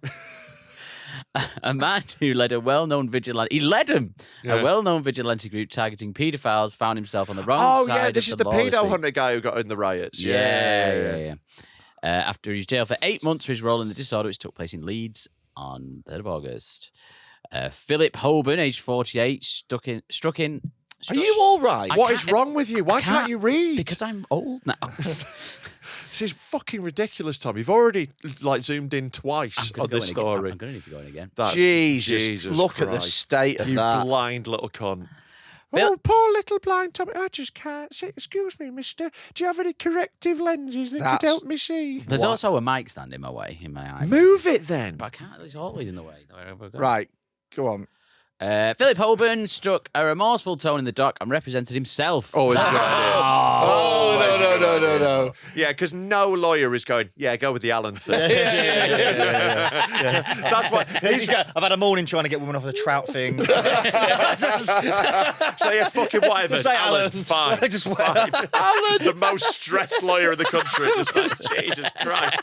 S5: A man who led a well-known vigilante. He led him.
S2: Yeah.
S5: A well-known vigilante group targeting paedophiles found himself on the wrong
S2: Oh,
S5: side.
S2: yeah, this
S5: of
S2: is the
S5: lawless
S2: pedo
S5: league.
S2: hunter guy who got in the riots.
S5: Yeah. After he was jailed for 8 months for his role in the disorder, which took place in Leeds on 3rd of August. Philip Holborn, aged 48, struck in.
S3: Are you all right?
S2: What is wrong with you? Why can't you read?
S5: Because I'm old now.
S2: This is fucking ridiculous, Tom. You've already zoomed in twice on this story.
S5: I'm going to need to go in again.
S2: That's-
S3: Jesus, look at the
S2: Christ.
S3: state of
S2: You
S3: that.
S2: blind little cunt.
S5: Bill-
S2: Oh, poor little blind Tommy. I just can't see. Excuse me, mister. Do you have any corrective lenses that
S3: That's-
S2: could help me see?
S5: There's also a mic stand in my way, in my eye.
S2: Move it then.
S5: But I can't. It's always in the way. Wherever I go.
S3: Right. Go on.
S5: Philip Holborn struck a remorseful tone in the dock and represented himself.
S2: Always a good idea. Always a good idea.
S3: No.
S2: Yeah, because no lawyer is going, go with the Allen thing. That's why.
S1: I've had a morning trying to get women off the trout thing.
S2: So yeah, fucking whatever.
S1: Say
S2: Alan,
S1: Alan.
S2: fine.
S1: Just
S2: fine. Alan, the most stressed lawyer in the country. Just like, Jesus Christ.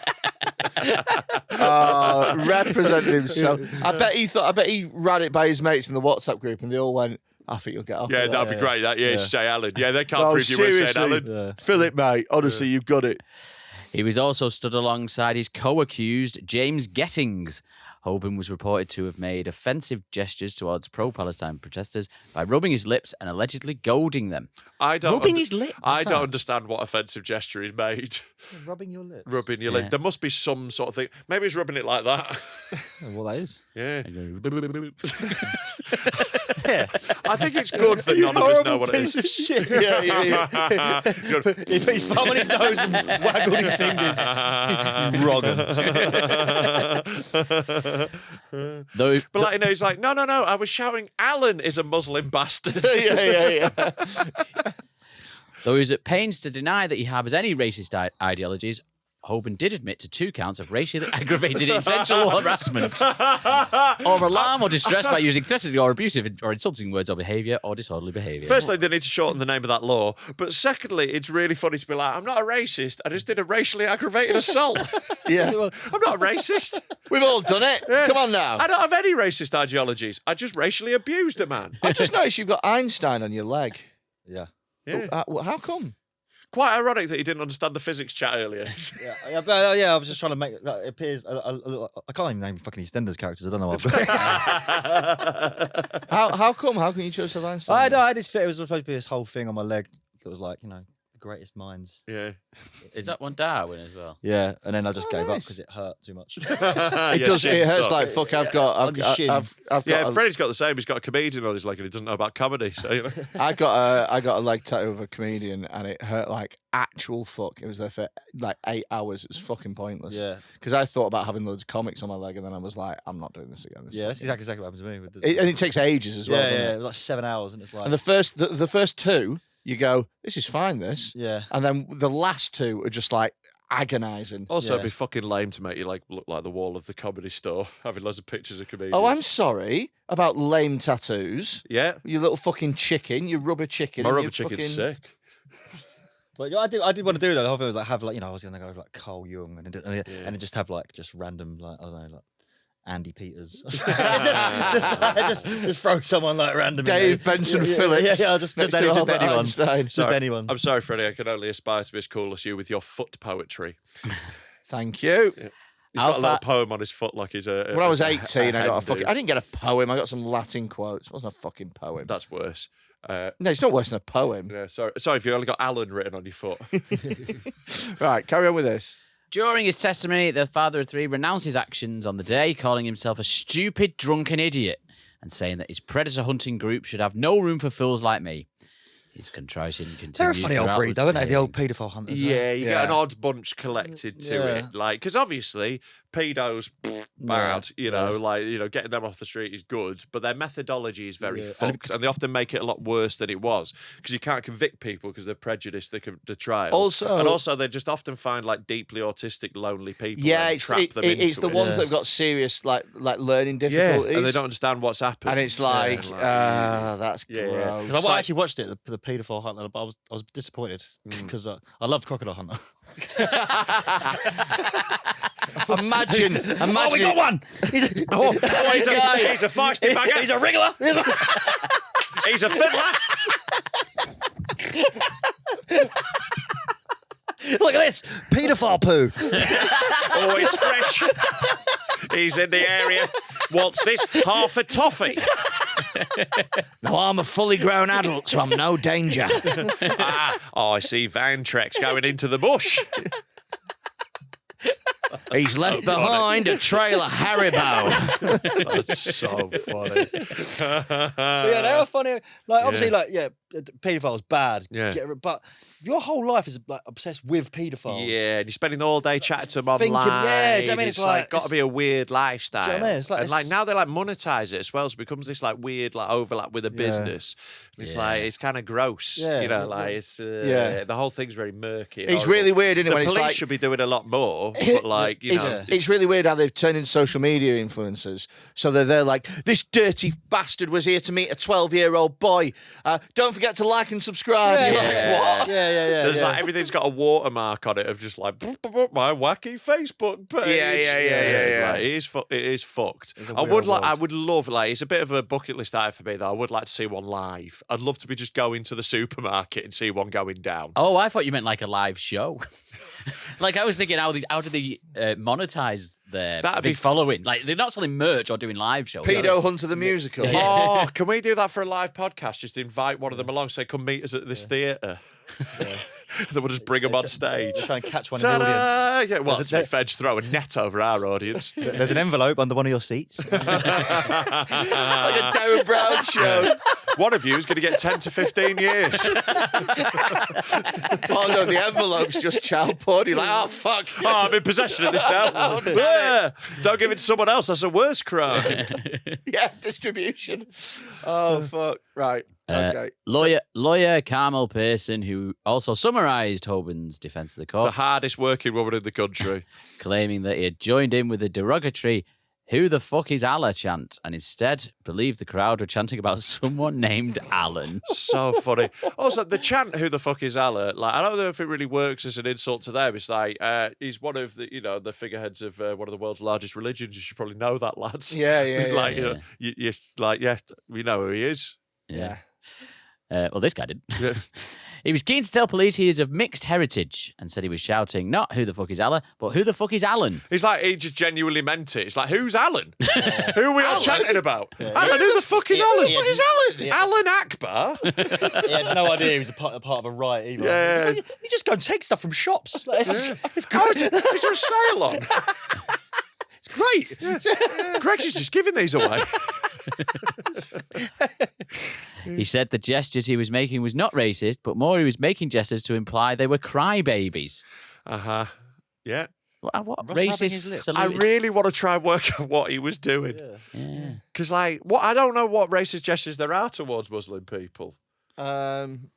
S3: Represented himself. I bet he ran it by his mates in the WhatsApp group, and they all went, "I think you'll get off."
S2: Yeah,
S3: with
S2: that'd
S3: that.
S2: be great. That say Alan. Yeah, they can't
S3: Well,
S2: prove you were saying
S3: seriously.
S2: Alan.
S3: Philip, mate, honestly, you've got it.
S5: He was also stood alongside his co-accused, James Gettings. Holborn was reported to have made offensive gestures towards pro-Palestine protesters by rubbing his lips and allegedly goading them. Rubbing his lips?
S2: I don't understand what offensive gesture he's made.
S1: Rubbing your lips.
S2: Rubbing your lip. There must be some sort of thing. Maybe he's rubbing it like that.
S1: Well, that is.
S2: Yeah.
S1: Yeah.
S2: I think it's good that none of us know what it is.
S1: Piece of shit.
S2: Yeah.
S1: He put his thumb on his nose and waggled his fingers. Wrong.
S2: But like, he's like, no, I was shouting, Alan is a Muslim bastard.
S3: yeah.
S5: Though he was at pains to deny that he harbours any racist ideologies, Holborn did admit to 2 counts of racially aggravated intentional harassment or alarm or distress by using threatening or abusive or insulting words or behaviour or disorderly behaviour.
S2: Firstly, they need to shorten the name of that law. But secondly, it's really funny to be like, I'm not a racist. I just did a racially aggravated assault.
S3: Yeah.
S2: I'm not a racist.
S3: We've all done it.
S2: Yeah.
S3: Come on now.
S2: I don't have any racist ideologies. I just racially abused a man.
S3: I just noticed you've got Einstein on your leg.
S1: Yeah.
S2: Yeah.
S3: How come?
S2: Quite ironic that you didn't understand the physics chat earlier.
S1: I was just trying to make it appears. I can't even name fucking EastEnders characters. I don't know why.
S3: How come? How can you choose to have Einstein?
S1: I just fit. It was supposed to be this whole thing on my leg that was like, the greatest minds.
S2: Yeah.
S5: Is that one Darwin as well?
S1: Yeah, and then I just gave up
S3: nice.
S1: because it hurt too much.
S3: It does. It hurts like fuck. I've got.
S2: Yeah, Freddie's got the same. He's got a comedian on his leg and he doesn't know about comedy. So
S3: I got a leg tattoo of a comedian and it hurt like actual fuck. It was there for like 8 hours. It was fucking pointless.
S1: Yeah.
S3: Because I thought about having loads of comics on my leg and then I was like, I'm not doing this again.
S1: That's exactly what happened to me. With
S3: And it takes ages as well.
S1: Yeah,
S3: doesn't
S1: it
S3: it?
S1: was like 7 hours, and it's like.
S3: And the first 2, you go, this is fine. This.
S1: Yeah.
S3: And then the last 2 are just like agonising.
S2: also,
S1: Yeah.
S2: it'd be fucking lame to make you like look like the wall of the comedy store, having loads of pictures of comedians.
S3: Oh, I'm sorry about lame tattoos.
S2: Yeah.
S3: You little fucking chicken. You rubber chicken.
S2: My
S3: and
S2: rubber
S3: you
S2: chicken's
S3: fucking...
S2: sick.
S1: But I did want to do that. I was like, I was going to go with like Carl Jung and then just have like just random like I don't know like Andy Peters. just throw someone like random.
S3: Dave Benson Phillips.
S1: Yeah, just
S3: next to
S1: anyone.
S3: Albert Einstein.
S1: Just anyone.
S2: I'm sorry, Freddie. I can only aspire to be as cool as you with your foot poetry.
S3: Thank you.
S2: He's got a little poem on his foot like he's a.
S3: When I was 18, I got a
S2: hen
S3: fucking.
S2: do.
S3: I didn't get a poem. I got some Latin quotes. It wasn't a fucking poem.
S2: That's worse.
S3: No, it's not worse than a poem.
S2: Yeah, sorry if you only got Alan written on your foot.
S3: Right, carry on with this.
S5: During his testimony, the father of 3 renounced his actions on the day, calling himself a stupid, drunken idiot and saying that his predator hunting group should have no room for fools like me. His contrition continued.
S1: They're a funny old breed, though, aren't they? The old paedophile hunters.
S2: Yeah, you get an
S3: Yeah.
S2: odd bunch collected to
S1: Yeah.
S2: it, like because obviously pedos bad, getting them off the street is good, but their methodology is very
S1: Yeah.
S2: fucked, and they often make it a lot worse than it was because you can't convict people because they're prejudiced. The trial,
S3: Also-
S2: they just often find like deeply autistic, lonely people.
S3: Yeah,
S2: and
S3: it's
S2: trap them into
S3: it's the
S2: it.
S3: ones that have got serious like learning
S2: Yeah,
S3: difficulties.
S2: and they don't understand what's happened.
S3: And it's like, that's
S2: Yeah, yeah.
S3: gross.
S1: 'Cause I actually watched it, the paedophile hunter, but I was disappointed because I loved Crocodile Hunter.
S3: Imagine.
S1: Oh, we got one! He's a,
S2: he's a feisty bagger.
S1: he's a wriggler!
S2: He's a fiddler.
S1: Look at this! Paedophile poo!
S2: Oh, it's fresh. He's in the area. What's this? Half a toffee.
S3: No, I'm a fully grown adult, so I'm no danger.
S2: I see Van Trex going into the bush.
S5: He's left behind a trail of Haribo.
S2: That's so funny.
S1: But yeah, they are funny. Like obviously, paedophiles bad.
S2: Yeah.
S1: But your whole life is like obsessed with paedophiles.
S2: Yeah, and you're spending all day chatting to them
S1: Thinking,
S2: online.
S1: yeah, do you know what I mean?
S2: It's
S1: It's
S2: like
S1: like-
S2: got to be a weird lifestyle.
S1: Do you know what I mean? It's like-
S2: and like now they like monetize it as well, so it becomes this like weird like overlap with a business. It's like it's kind of gross.
S1: Yeah,
S2: you know,
S1: it
S2: like
S1: is.
S2: it's the whole thing's very murky. and
S3: It's
S2: horrible.
S3: really weird, isn't it?
S2: The
S3: When it's
S2: police
S3: like
S2: should be doing a lot more, but like you know,
S3: it's really weird how they've turned into social media influencers. So they're like, this dirty bastard was here to meet a 12-year-old boy. Don't forget to like and subscribe. You're like, what?
S1: Yeah.
S2: There's like everything's got a watermark on it of just like my wacky Facebook page.
S3: Yeah.
S2: Like, it is fucked.
S1: It's a
S2: I
S1: weird
S2: would
S1: world.
S2: I would love like it's a bit of a bucket list item for me though. I would like to see one live. I'd love to be just going to the supermarket and see one going down.
S5: Oh, I thought you meant like a live show. Like I was thinking, how do they monetize their
S2: That'd
S5: big
S2: be
S5: following? Like they're not selling merch or doing live shows.
S3: Pedo Hunter the musical.
S2: Oh, can we do that for a live podcast? Just invite one of them along, say, come meet us at this theatre. Then we'll just bring them on stage.
S1: Try and catch one in the audience.
S2: Ta-da! Yeah, well,
S1: There's
S2: to be fair, just throw a net over our audience.
S1: There's an envelope under one of your seats.
S3: Like a Darren Brown show.
S2: One of you is going to get 10 to 15 years.
S3: Oh no, the envelope's just child porn. You're like, oh fuck.
S2: Oh, I'm in possession of this now. Yeah. Don't give it to someone else. That's a worse crime.
S3: Yeah, distribution. Oh fuck. Right. Okay.
S5: Lawyer Carmel Pearson, who also summarised Hoban's defence of the
S2: The
S5: court,
S2: hardest working woman in the country.
S5: claiming that he had joined in with the derogatory "Who the fuck is Allah" chant, and instead believed the crowd were chanting about someone named Alan.
S2: So funny. Also, the chant "Who the fuck is Allah?" Like, I don't know if it really works as an insult to them. It's like he's one of the the figureheads of one of the world's largest religions. You should probably know that, lads.
S3: Yeah.
S2: Like you like we know who he is.
S3: Yeah.
S5: Well, this guy did.
S2: Yeah.
S5: He was keen to tell police he is of mixed heritage and said he was shouting not "Who the fuck is Allah?" but "Who the fuck is Alan?"
S2: He's like he just genuinely meant it. It's like who's Alan? Who are we all chanting about? Alan, who the fuck is Alan?
S3: Who the fuck is Alan?
S2: Alan Akbar.
S1: He had no idea he was a part of a riot either.
S2: Yeah.
S1: You just go and take stuff from shops. Like, it's
S2: Oh,
S1: great.
S2: is there a sale on?
S1: It's great.
S2: Greg's is just giving these away.
S5: He said the gestures he was making was not racist, but more he was making gestures to imply they were crybabies.
S2: Yeah.
S5: What
S1: rubbing his
S5: racist
S1: lips.
S2: I
S5: salute?
S2: really want to try and work out what he was doing.
S5: Yeah.
S2: Because, like, I don't know what racist gestures there are towards Muslim people.
S3: Um.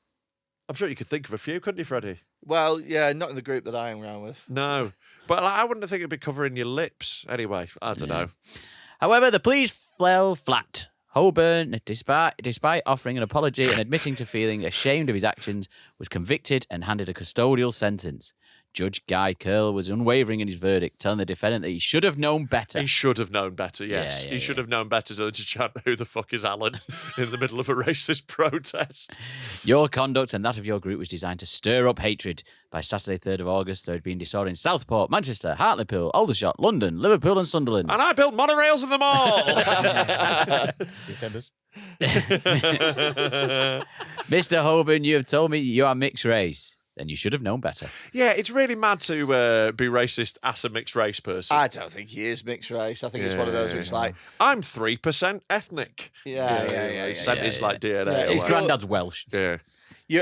S2: I'm sure you could think of a few, couldn't you, Freddie?
S3: Well, yeah, not in the group that I hang around with.
S2: No. But like, I wouldn't think it'd be covering your lips. Anyway, I don't know.
S5: However, the police fell flat. Holborn, despite offering an apology and admitting to feeling ashamed of his actions, was convicted and handed a custodial sentence. Judge Guy Curl was unwavering in his verdict, telling the defendant that he should have known better.
S2: He should have known better, yes.
S5: Yeah,
S2: He should have known better than to chant, "Who the fuck is Alan?" in the middle of a racist protest.
S5: Your conduct and that of your group was designed to stir up hatred. By Saturday, 3rd of August, there had been disorder in Southport, Manchester, Hartlepool, Aldershot, London, Liverpool and Sunderland.
S2: And I built monorails in them all.
S1: EastEnders.
S5: Mr. Holborn, you have told me you are mixed race. Then you should have known better.
S2: Yeah, it's really mad to be racist as a mixed race person.
S3: I don't think he is mixed race. I think it's one of those where it's like,
S2: I'm 3% ethnic.
S3: yeah.
S2: He sent his like DNA.
S3: Yeah,
S2: away.
S5: His granddad's Welsh.
S2: Yeah.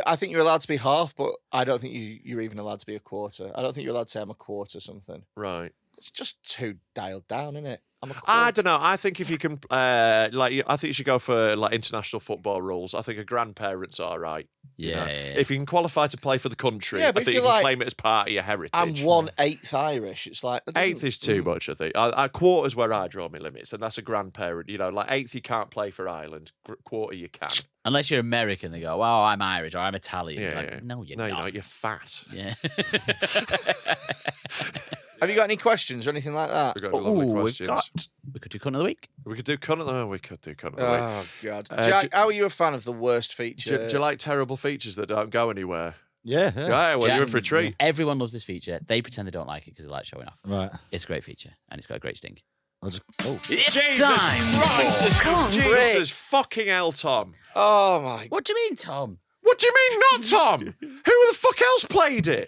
S3: I think you're allowed to be half, but I don't think you're even allowed to be a quarter. I don't think you're allowed to say I'm a quarter something.
S2: Right.
S3: It's just too dialed down, isn't it? I'm a quarter.
S2: I don't know. I think if you can, I think you should go for like international football rules. I think a grandparent's all right. you know. If you can qualify to play for the country,
S3: Yeah,
S2: I
S3: but if
S2: think you
S3: you're
S2: can
S3: like,
S2: claim it as part of your heritage.
S3: I'm 1/8 Irish. It's like that
S2: Eighth is too much, I think. I quarter's where I draw my limits, and that's a grandparent. Like eighth, you can't play for Ireland. Quarter, you can.
S5: Unless you're American, they go, "Oh, I'm Irish or I'm Italian."
S2: Yeah,
S5: Like,
S2: yeah.
S5: No, you're
S2: No,
S5: not.
S2: you're not. You're fat.
S5: Yeah.
S3: Have you got any questions or anything like that?
S2: We've got lovely
S5: Ooh,
S2: questions.
S5: we could do cunt of the week.
S2: We could do cunt of the week. We could do cunt of the week.
S3: Oh God,
S2: Uh,
S3: Jack, how are you a fan of the worst feature?
S2: Do you like terrible features that don't go anywhere?
S1: Yeah.
S2: Yeah, well, you're in for a treat.
S5: Everyone loves this feature. They pretend they don't like it because they like showing off.
S1: Right.
S5: It's a great feature and it's got a great sting.
S1: I'll just. Oh.
S5: It's
S2: Jesus Christ!
S5: Cunt.
S2: Jesus fucking hell, Tom.
S3: Oh my!
S5: What do you mean, Tom?
S2: What do you mean not Tom? Who the fuck else played it?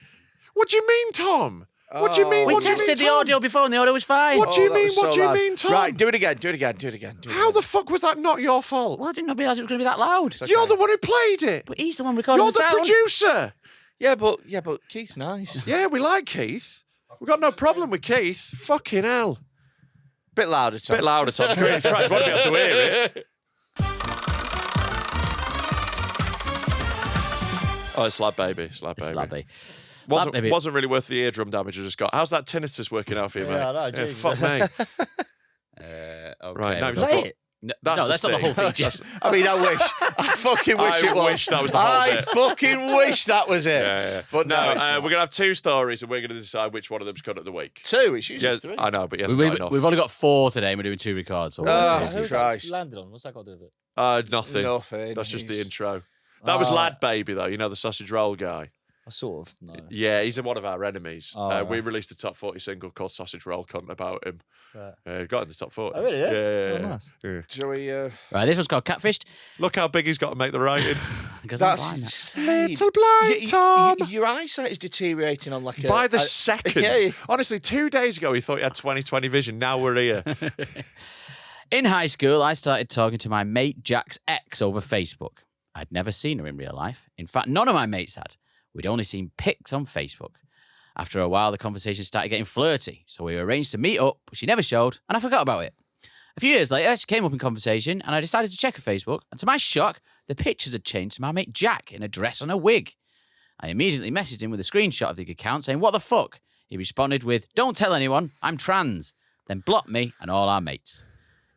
S2: What do you mean, Tom? What do you mean?
S5: We
S2: What do you
S5: tested
S2: mean,
S5: the
S2: Tom?
S5: audio before and the audio was fine.
S2: What do you mean?
S3: that was
S2: What do you
S3: loud.
S2: mean, Tom?
S3: Right, do it again.
S2: How the fuck was that not your fault?
S5: Well, I didn't realise it was going to be that loud.
S2: You're the one who played it.
S5: But he's the one recording
S2: You're
S5: the
S2: the
S5: sound.
S2: producer.
S3: Yeah, but Keith's nice.
S2: Yeah, we like Keith. We've got no problem with Keith. Fucking hell.
S3: Bit louder, Tom.
S2: Bit louder, Tom. Christ, won't be able to hear it. Oh, it's Slab Baby. Slab Baby.
S5: Slabby.
S2: Wasn't really worth the eardrum damage I just got. How's that tinnitus working out for you, mate?
S1: Yeah, I know, Jesus.
S2: fuck me.
S5: Okay,
S2: Right, no,
S5: we've
S2: just
S5: got-
S2: got-
S5: No,
S2: That's
S5: that's not the whole thing.
S2: That's-
S3: I mean, I wish. I fucking wish it was.
S2: I wish that was the whole
S3: I
S2: bit.
S3: fucking wish that was it.
S2: Yeah.
S3: But no, it's
S2: we're
S3: not.
S2: going to have 2 stories and we're going to decide which one of them's cut of the week.
S3: 2. It's usually
S2: Yeah,
S3: 3.
S2: I know, but he hasn't got
S5: We've
S2: enough.
S5: only got 4 today and we're doing 2 records. So
S1: Who's
S3: Christ.
S1: that landed on? What's that got to do with it?
S2: Nothing.
S3: Nothing.
S2: That's just the
S3: He's-
S2: intro. That was Lad Baby, though. You know, the sausage roll guy.
S1: I sort of know.
S2: Yeah, he's one of our enemies.
S1: Oh, right.
S2: We released a top 40 single called Sausage Roll Cunt about him.
S1: Right.
S2: Got in the top 40.
S1: Oh, really? Yeah?
S2: Yeah.
S1: Oh, nice.
S2: Yeah.
S3: Shall we?
S5: Right, this one's called Catfished.
S2: Look how big he's got to make the writing.
S5: Because I'm
S3: That's
S5: blind.
S3: insane.
S2: Little blind Tom.
S3: Your eyesight is deteriorating on like a.
S2: By the second.
S3: Yeah.
S2: Honestly, 2 days ago, he thought he had 20/20 vision. Now we're here.
S5: In high school, I started talking to my mate Jack's ex over Facebook. I'd never seen her in real life. In fact, none of my mates had. We'd only seen pics on Facebook. After a while, the conversation started getting flirty, so we arranged to meet up, but she never showed, and I forgot about it. A few years later, she came up in conversation, and I decided to check her Facebook, and to my shock, the pictures had changed to my mate Jack in a dress and a wig. I immediately messaged him with a screenshot of the account saying, "What the fuck?" He responded with, "Don't tell anyone, I'm trans," then blocked me and all our mates.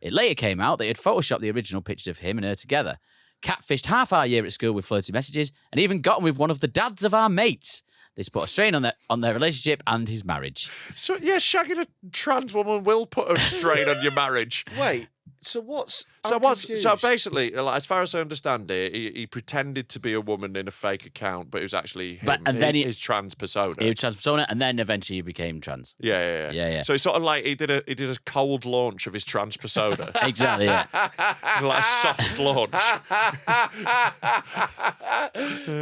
S5: It later came out that he had photoshopped the original pictures of him and her together, catfished half our year at school with flirty messages, and even gotten with one of the dads of our mates. This put a strain on their relationship and his marriage.
S2: So, yeah, shagging a trans woman will put a strain on your marriage.
S3: Wait. So what's?
S2: So
S3: I'm
S2: what's
S3: confused.
S2: so basically, like, as far as I understand it, he pretended to be a woman in a fake account, but it was actually him,
S5: And then
S2: his trans persona.
S5: He was trans persona, and then eventually he became trans.
S2: Yeah.
S5: Yeah.
S2: So it's sort of like he did a cold launch of his trans persona,
S5: Exactly, yeah.
S2: like a soft launch.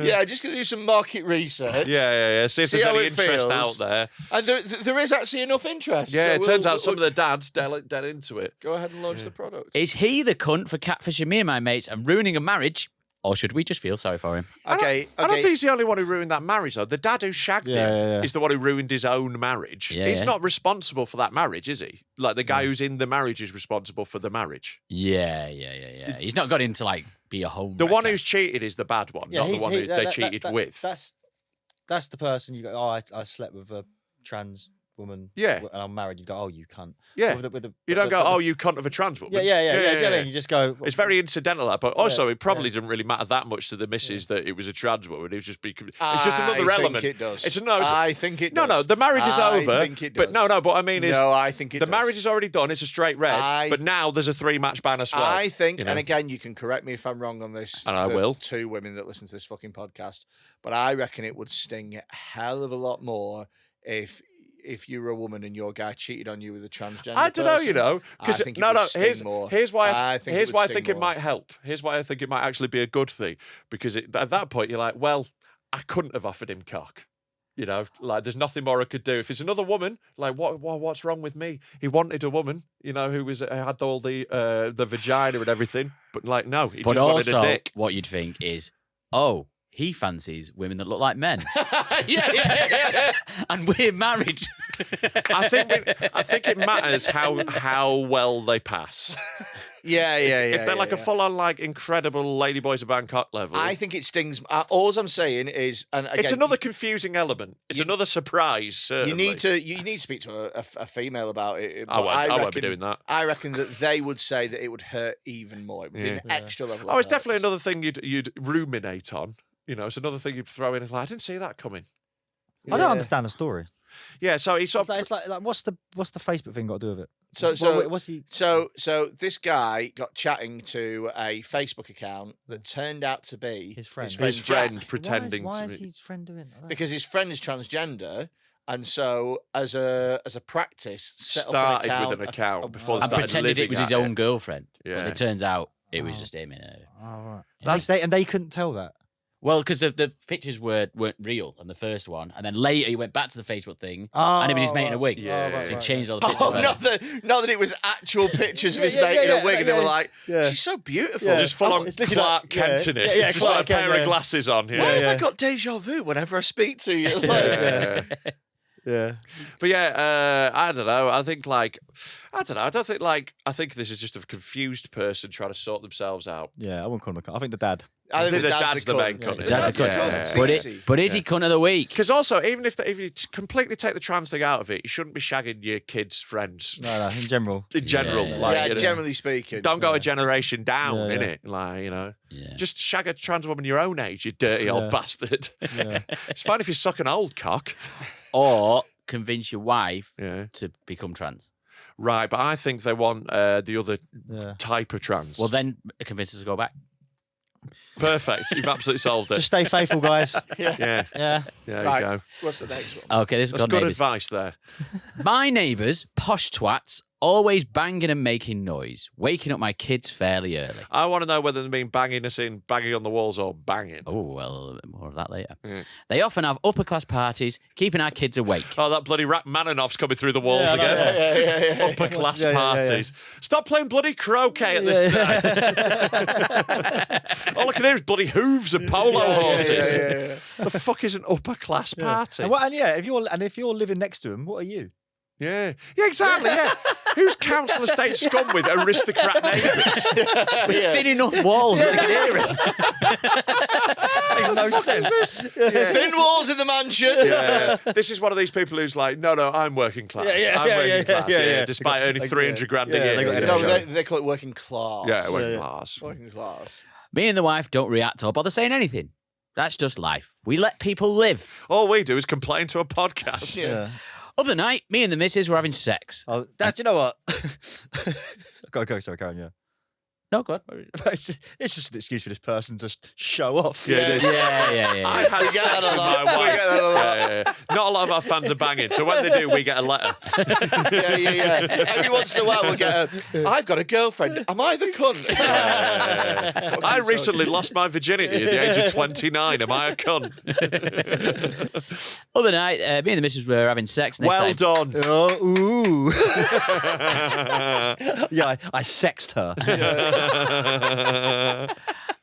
S3: Yeah, just gonna do some market research.
S2: Yeah. See if
S3: See
S2: there's
S3: how
S2: any
S3: it
S2: interest
S3: feels.
S2: out there.
S3: And there is actually enough interest.
S2: Yeah,
S3: so
S2: it turns
S3: we'll-
S2: out some of the dads dead into it.
S3: Go ahead and launch the product.
S5: Is he the cunt for catfishing me and my mates and ruining a marriage, or should we just feel sorry for him?
S3: Okay.
S2: I don't think he's the only one who ruined that marriage, though. The dad who shagged him
S1: Yeah.
S2: is the one who ruined his own marriage.
S5: Yeah,
S2: He's
S5: yeah.
S2: not responsible for that marriage, is he? Like, the guy who's in the marriage is responsible for the marriage.
S5: Yeah. He's not got him to, like, be a home
S2: The one
S5: wrecker.
S2: who's cheated is the bad one, not the one who they cheated with.
S1: That's the person you go, oh, I slept with a trans woman.
S2: Yeah.
S1: And I'm married. You go, oh, you cunt.
S2: Yeah.
S1: With the,
S2: You don't go, oh, you cunt of a trans woman.
S1: Yeah. Do you know what I mean? You just go.
S2: It's very incidental, that, but also it probably didn't really matter that much to the missus that it was a trans woman. It was just it's just another element.
S3: It does.
S2: I
S3: think it
S2: No,
S3: does.
S2: the marriage is over.
S3: I think it
S2: But
S3: does.
S2: no, what I mean is,
S3: No, I think it
S2: the
S3: does.
S2: marriage is already done. It's a straight red. But now there's a 3-match ban as well.
S3: I think,
S2: you know?
S3: and again, you can correct me if I'm wrong on this.
S2: And I
S3: the
S2: will.
S3: 2 women that listen to this fucking podcast, but I reckon it would sting a hell of a lot more if you were a woman and your guy cheated on you with a transgender.
S2: I don't know,
S3: person.
S2: you know, because
S3: I think it would sting more.
S2: here's why
S3: I think it
S2: here's
S3: would
S2: why I
S3: sting
S2: think it
S3: more.
S2: might help. Here's why I think it might actually be a good thing, because at that point you're like, well, I couldn't have offered him cock. You know, like there's nothing more I could do. If it's another woman, like what's wrong with me? He wanted a woman, you know, who had all the vagina and everything, but like no, he
S5: But
S2: just wanted
S5: also,
S2: a dick.
S5: what you'd think is, oh, he fancies women that look like men.
S3: yeah.
S5: And we're married.
S2: I think it matters how well they pass.
S3: Yeah.
S2: If they're like a full-on, like, incredible Ladyboys of Bangkok level,
S3: I think it stings. All I'm saying is, and again,
S2: it's another confusing element. It's another surprise. Certainly.
S3: you need to speak to a female about it.
S2: I
S3: but
S2: won't be doing that.
S3: I reckon that they would say that it would hurt even more. It would be an extra level.
S2: Oh,
S3: of
S2: it's definitely
S3: hurt.
S2: another thing you'd ruminate on. You know, it's another thing you'd throw in. It's like, I didn't see that coming.
S1: I don't understand the story.
S2: Yeah, so he sort of.
S1: It's like what's the Facebook thing got to do with it?
S3: So
S1: what's he?
S3: So this guy got chatting to a Facebook account that turned out to be
S1: His friend.
S2: his friend
S3: Jack,
S2: pretending
S1: Why
S2: to
S1: is
S2: be.
S1: his friend doing that?
S3: because his friend is transgender, and so as a practice, set
S2: Started
S3: up
S2: with an account before they
S5: And
S2: started
S5: pretended
S2: living
S5: it was his
S2: at
S5: own girlfriend.
S2: Yeah.
S5: But it turns out it was just him.
S1: Oh, right. And they couldn't tell that.
S5: Well, because the pictures weren't real on the first one, and then later he went back to the Facebook thing,
S1: Oh,
S5: and it was his mate in a wig.
S2: Yeah.
S1: right,
S5: So he
S1: right.
S5: changed all the pictures.
S3: Oh,
S5: right?
S3: not that it was actual pictures of his
S1: Yeah,
S3: mate in
S1: yeah,
S3: a wig, and they
S1: yeah,
S3: were like,
S1: yeah.
S3: she's so beautiful.
S1: Yeah.
S2: Just full on
S1: It's literally
S2: Clark
S1: like-
S2: Kent in it.
S1: yeah,
S2: It's just
S1: Clark
S2: like a
S1: Kent,
S2: pair
S1: yeah.
S2: of glasses on.
S3: Why
S2: Yeah.
S3: have I
S1: yeah.
S3: got deja vu whenever I speak to you? Like,
S2: Yeah.
S1: Yeah.
S2: But yeah, I don't know. I think I think this is just a confused person trying to sort themselves out.
S1: Yeah, I wouldn't call him a cunt. I think the dad.
S3: I think
S2: the
S3: the
S2: dad's the main cunt.
S1: Yeah,
S5: Dad's a
S3: the
S5: cunt.
S3: cunt.
S2: Yeah.
S3: Easy.
S5: But is he cunt of the week?
S2: Because also, even if you completely take the trans thing out of it, you shouldn't be shagging your kids' friends
S1: No, in general.
S2: in general.
S5: Yeah.
S2: Like,
S3: yeah,
S2: you know,
S3: generally speaking.
S2: don't go a generation down,
S1: Yeah, yeah.
S2: innit? Like, you know,
S5: Yeah.
S2: just shag a trans woman your own age, you dirty old
S1: Yeah.
S2: bastard.
S1: Yeah.
S2: It's fine if you suck an old cock.
S5: Or convince your wife
S2: Yeah.
S5: to become trans.
S2: Right, but I think they want the other
S1: Yeah.
S2: type of trans.
S5: Well, then convince us to go back.
S2: Perfect. You've absolutely solved it.
S1: Just stay faithful, guys.
S2: Yeah,
S1: Yeah.
S2: there
S3: Right.
S2: you go.
S3: What's the next one?
S5: Okay, this is
S2: That's
S5: good
S2: good
S5: neighbours.
S2: advice there.
S5: My neighbours, posh twats, always banging and making noise, waking up my kids fairly early.
S2: I want to know whether they mean banging us in, banging on the walls, or banging.
S5: Oh, well, a little bit more of that later.
S2: Yeah.
S5: They often have upper class parties, keeping our kids awake.
S2: Oh, that bloody Rachmaninoff's coming through the walls
S1: Yeah, I know,
S2: again.
S3: yeah.
S2: Upper class
S1: Yeah, yeah, yeah.
S2: parties. Stop playing bloody croquet at this time. All I can hear is bloody hooves and polo horses.
S3: Yeah.
S2: The fuck is an upper class party?
S1: And if you're living next to him, what are you?
S2: Yeah, exactly. Yeah, who's council estate scum with aristocrat neighbours?
S5: With thin enough walls that they can hear it.
S1: Makes no sense.
S3: Thin walls in the mansion.
S2: Yeah, this is one of these people who's like, no, I'm working class. I'm working class. Yeah, despite earning 300 grand a
S1: Yeah,
S2: year.
S1: they got
S2: you
S1: energy.
S2: know.
S3: No, they call it working class.
S2: Yeah, working
S1: Yeah.
S2: class.
S3: Working class.
S5: Me and the wife don't react or bother saying anything. That's just life. We let people live.
S2: All we do is complain to a podcast.
S3: Yeah.
S5: Other night, me and the missus were having sex.
S1: Oh, Dad, you know what? Go, sorry, Karen, yeah.
S5: No, God.
S1: It's just an excuse for this person to show off.
S2: Yeah, it is.
S5: Yeah.
S2: I had
S3: We get
S2: sex
S3: that a
S2: with
S3: lot.
S2: my
S3: We
S2: wife.
S3: get that a lot.
S2: Yeah. Not a lot of our fans are banging, so when they do, we get a letter.
S3: Yeah. Every once in a while we'll get I've got a girlfriend. Am I the cunt?
S2: I recently lost my virginity at the age of 29. Am I a cunt?
S5: Other night, me and the missus were having sex. And they
S2: Well
S5: started,
S2: done.
S1: Oh, ooh. Yeah, I sexed her.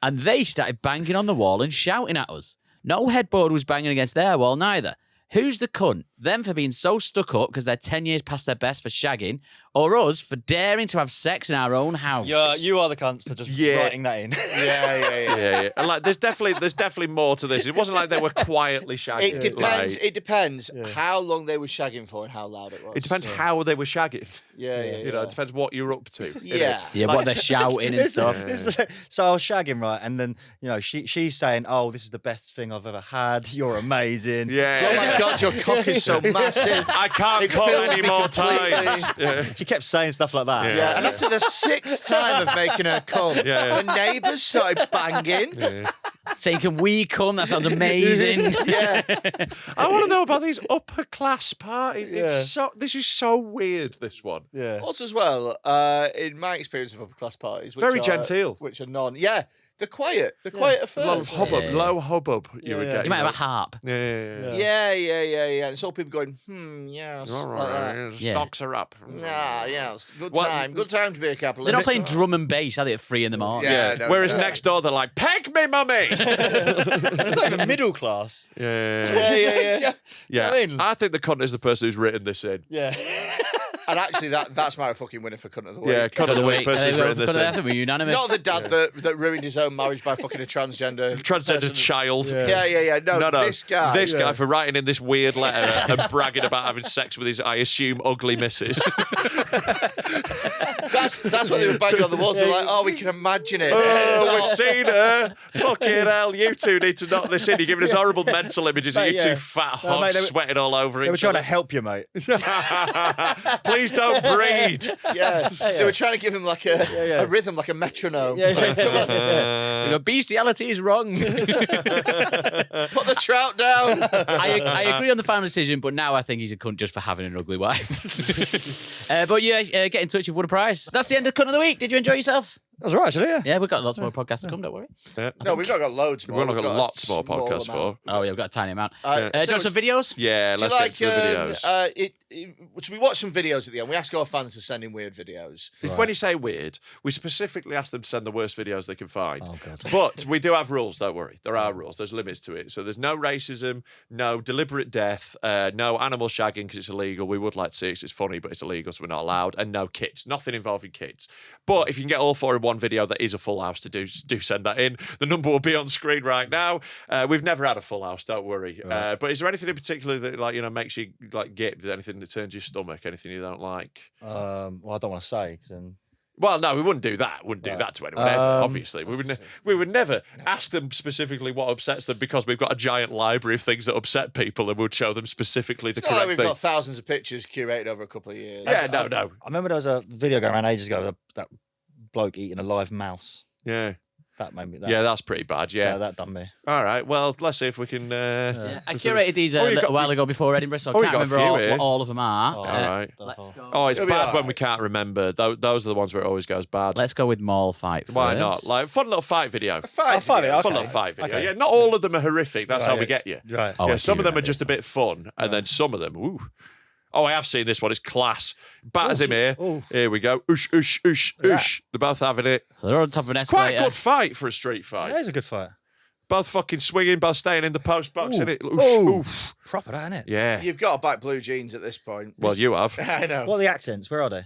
S5: and they started banging on the wall and shouting at us. No headboard was banging against their wall neither. Who's the cunt? Them for being so stuck up because they're 10 years past their best for shagging, or us for daring to have sex in our own house?
S1: You are the cunts for just
S2: Yeah.
S1: writing that in.
S2: Yeah. And like, there's definitely more to this. It wasn't like they were quietly shagging.
S3: It depends.
S2: Like,
S3: It depends how long they were shagging for and how loud it was.
S2: it depends how they were shagging.
S3: Yeah.
S2: You know, it depends what you're up to. innit?
S3: Yeah.
S5: Yeah, what they're shouting and stuff.
S1: So I was shagging, right? And then, she's saying, oh, this is the best thing I've ever had. You're amazing.
S2: Yeah.
S3: Oh my God, your cock is so massive.
S2: I can't
S3: It
S2: come
S3: fills
S2: any
S3: me
S2: more
S3: completely.
S2: times. Yeah.
S1: She kept saying stuff like that.
S3: Yeah, and after the 6th time of making her come,
S2: Yeah.
S3: the neighbours started banging.
S5: Saying, can we come? That sounds amazing.
S3: Yeah.
S2: I want to know about these upper class parties.
S1: Yeah.
S2: This is so weird, this one.
S1: Yeah.
S3: Also, as well, in my experience of upper class parties, which
S2: Very
S3: are,
S2: genteel.
S3: which are non. Yeah, they're quiet. They're quiet at
S2: A lot of
S3: first.
S2: hubbub,
S5: Yeah.
S2: low hubbub you would
S1: Yeah.
S2: get.
S5: You might have a
S2: know.
S5: harp.
S2: Yeah.
S3: Yeah. And so people going, yes.
S2: All
S3: like
S2: right.
S3: that.
S5: Yeah.
S2: Stocks are up.
S3: Yes. Good
S2: What-
S3: time. Good time to be a capitalist.
S5: They're not playing drum and bass, are they, at 3 in the morning?
S3: Yeah. No,
S2: Whereas
S3: no.
S2: next door they're like, peg me, mummy.
S1: It's not even middle class.
S2: Yeah.
S3: Yeah.
S2: Yeah.
S1: what I mean?
S2: I think the cunt is the person who's written this in.
S1: Yeah.
S3: And actually, that's my fucking winner for cunt of the week.
S2: Yeah, cunt of the week person who's written this in.
S5: We're unanimous.
S3: Not the dad that ruined his own marriage by fucking a transgender
S2: Transgender
S3: person.
S2: child.
S3: Yeah. No, this guy.
S2: This guy for writing in this weird letter and bragging about having sex with his, I assume, ugly missus.
S3: That's what they were banging on the walls. They're like, oh, we can imagine it.
S2: Oh, we've seen her. Fucking hell, you two need to knock this in. You're giving us horrible mental images of
S1: Mate,
S2: you
S1: yeah.
S2: two fat
S1: No,
S2: hogs
S1: mate,
S2: sweating all over
S1: They were
S2: each
S1: trying to
S2: other.
S1: help you, mate.
S2: Please don't breed.
S3: Yes. They were trying to give him like a rhythm, like a metronome. Like, come on,
S5: You go, bestiality is wrong.
S3: put the trout down.
S5: I agree on the final decision, but now I think he's a cunt just for having an ugly wife. But yeah, get in touch if you won a prize. That's the end of Cunt of the Week. Did you enjoy yourself?
S1: That's right, actually. Yeah.
S5: Yeah, we've got lots more podcasts to come. Don't worry.
S2: Yeah.
S3: No, we've not got loads more.
S2: We've not got
S3: got
S2: lots
S3: a
S2: more
S3: small
S2: podcasts
S3: amount.
S5: Oh, yeah, we've got a tiny amount.
S3: So
S5: Do you want some videos?
S2: Yeah,
S3: do you
S2: let's get to the videos.
S3: So we watch some videos at the end. We ask our fans to send in weird videos.
S2: When you say weird, we specifically ask them to send the worst videos they can find.
S1: Oh, God.
S2: But we do have rules, don't worry. There are rules. There's limits to it. So there's no racism, no deliberate death, no animal shagging because it's illegal. We would like to see it 'cause it's funny, but it's illegal, so we're not allowed. And no kids. Nothing involving kids. But if you can get all 4 in one video that is a full house to do send that in. The number will be on screen right now. We've never had a full house, don't worry.
S1: Right.
S2: But is there anything in particular that makes you gip? Anything that turns your stomach? Anything you don't like?
S1: Well, I don't want to say because then.
S2: Well, no, we wouldn't do that. Wouldn't do that to anyone ever. Obviously, we would never ask them specifically what upsets them because we've got a giant library of things that upset people, and we'd show them specifically the
S3: It's not like
S2: correct
S3: we've
S2: thing.
S3: got thousands of pictures curated over a couple of years.
S2: Yeah, no.
S1: I remember there was a video going around ages ago of that bloke eating a live mouse.
S2: Yeah,
S1: That made me.
S2: yeah, that's pretty bad. Yeah.
S1: that done me.
S2: All right. Well, let's see if we can.
S5: Yeah, I curated these a
S2: you
S5: little
S2: got-
S5: while ago before Edinburgh, so
S2: Oh,
S5: I
S2: you
S5: can't
S2: got a
S5: remember
S2: few here.
S5: what all of them are.
S2: All right.
S5: Let's go.
S2: Oh, it's
S3: It'll be
S2: bad
S3: all
S2: when
S3: right.
S2: we can't remember. Those are the ones where it always goes bad.
S5: Let's go with mall fight first.
S2: Why not? Like fun little fight video.
S3: Five
S1: fight it,
S3: videos.
S2: Fun
S1: okay.
S2: little fight video.
S1: Okay.
S2: Yeah, not all of them are horrific. That's
S1: Right,
S2: how we
S1: yeah.
S2: get you.
S1: Right.
S5: Oh, I
S2: Yeah,
S5: do
S2: some of them are
S5: remember
S2: just a
S5: this
S2: bit fun, and then some of them, ooh. Oh, I have seen this one. It's class. Batters him here.
S1: oh.
S2: Here we go. Oosh, oosh, oosh, oosh. They're both having it.
S5: So they're on top of an
S2: It's quite a
S5: escalator.
S2: good fight for a street fight.
S1: That is a good fight.
S2: Both fucking swinging, both staying in the post box,
S1: Ooh.
S2: innit? Oosh,
S1: Ooh.
S2: oof.
S1: Proper, that, isn't it?
S2: Yeah.
S3: You've got to bite blue jeans at this point.
S2: Well, you have.
S3: I know.
S1: What are the accents? Where are they?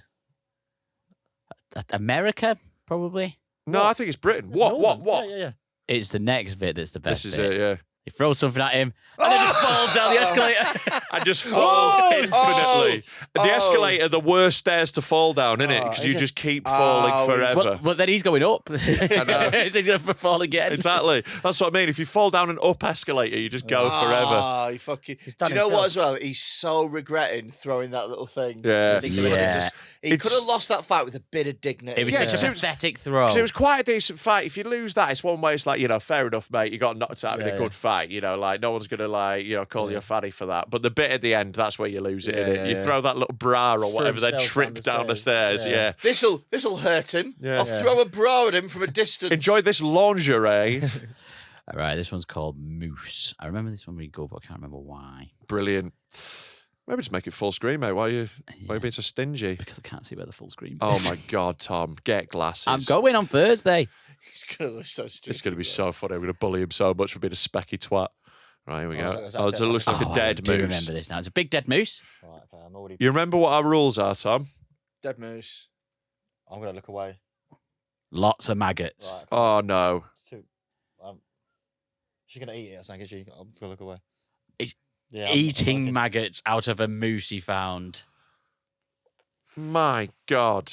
S5: America, probably.
S2: No, I think it's Britain. What?
S1: Northern. Yeah.
S5: It's the next bit that's the best
S2: This is
S5: bit.
S2: it, yeah.
S5: He throws something at him, and then just falls down the escalator.
S2: And just falls infinitely. The escalator, the worst stairs to fall down, isn't it?
S1: Oh,
S2: Because
S1: is
S2: you
S1: it?
S2: just keep falling forever.
S5: But then he's going up.
S2: know.
S5: So he's going to fall again.
S2: Exactly. That's what I mean. If you fall down an up escalator, you just go forever.
S3: Oh, he fucking. Do
S1: done
S3: you know
S1: himself.
S3: what as well? He's so regretting throwing that little thing.
S2: Yeah.
S3: He could have
S5: Yeah.
S3: he could have lost that fight with a bit of dignity.
S5: It was
S2: Yeah,
S5: such a
S2: because
S5: pathetic throw.
S2: Because it was quite a decent fight. If you lose that, it's one way. It's like, fair enough, mate. You got knocked out in a good fight. Like no one's gonna call you a fatty for that. But the bit at the end, that's where you lose it. Innit? You throw that little bra or whatever, then
S1: himself
S2: trip down the stairs. Yeah.
S3: This'll hurt him.
S2: Yeah.
S3: I'll throw a bra at him from a distance.
S2: Enjoy this lingerie.
S5: All right, this one's called Moose. I remember this one really good, but I can't remember why.
S2: Brilliant. Maybe just make it full screen, mate. Why are you being so stingy?
S5: Because I can't see where the full screen is.
S2: Oh my God, Tom, get glasses.
S5: I'm going on Thursday.
S3: He's gonna look so stupid.
S2: It's going to be so funny. I'm going to bully him so much for being a specky twat. Right, here we go.
S1: is that
S2: Oh, it
S1: dead?
S2: looks like a
S5: I
S2: dead
S5: do
S2: moose.
S5: remember this now. It's a big dead moose.
S1: Right, okay, I'm already.
S2: You remember what our rules are, Tom?
S3: Dead moose.
S1: I'm gonna look away.
S5: Lots of maggots.
S1: Right.
S2: Oh no.
S1: It's too. She's gonna eat it. I think. Is she? I'm gonna look away.
S5: He's
S1: Yeah, I'm
S5: Eating
S1: looking.
S5: maggots out of a moose he found.
S2: My God.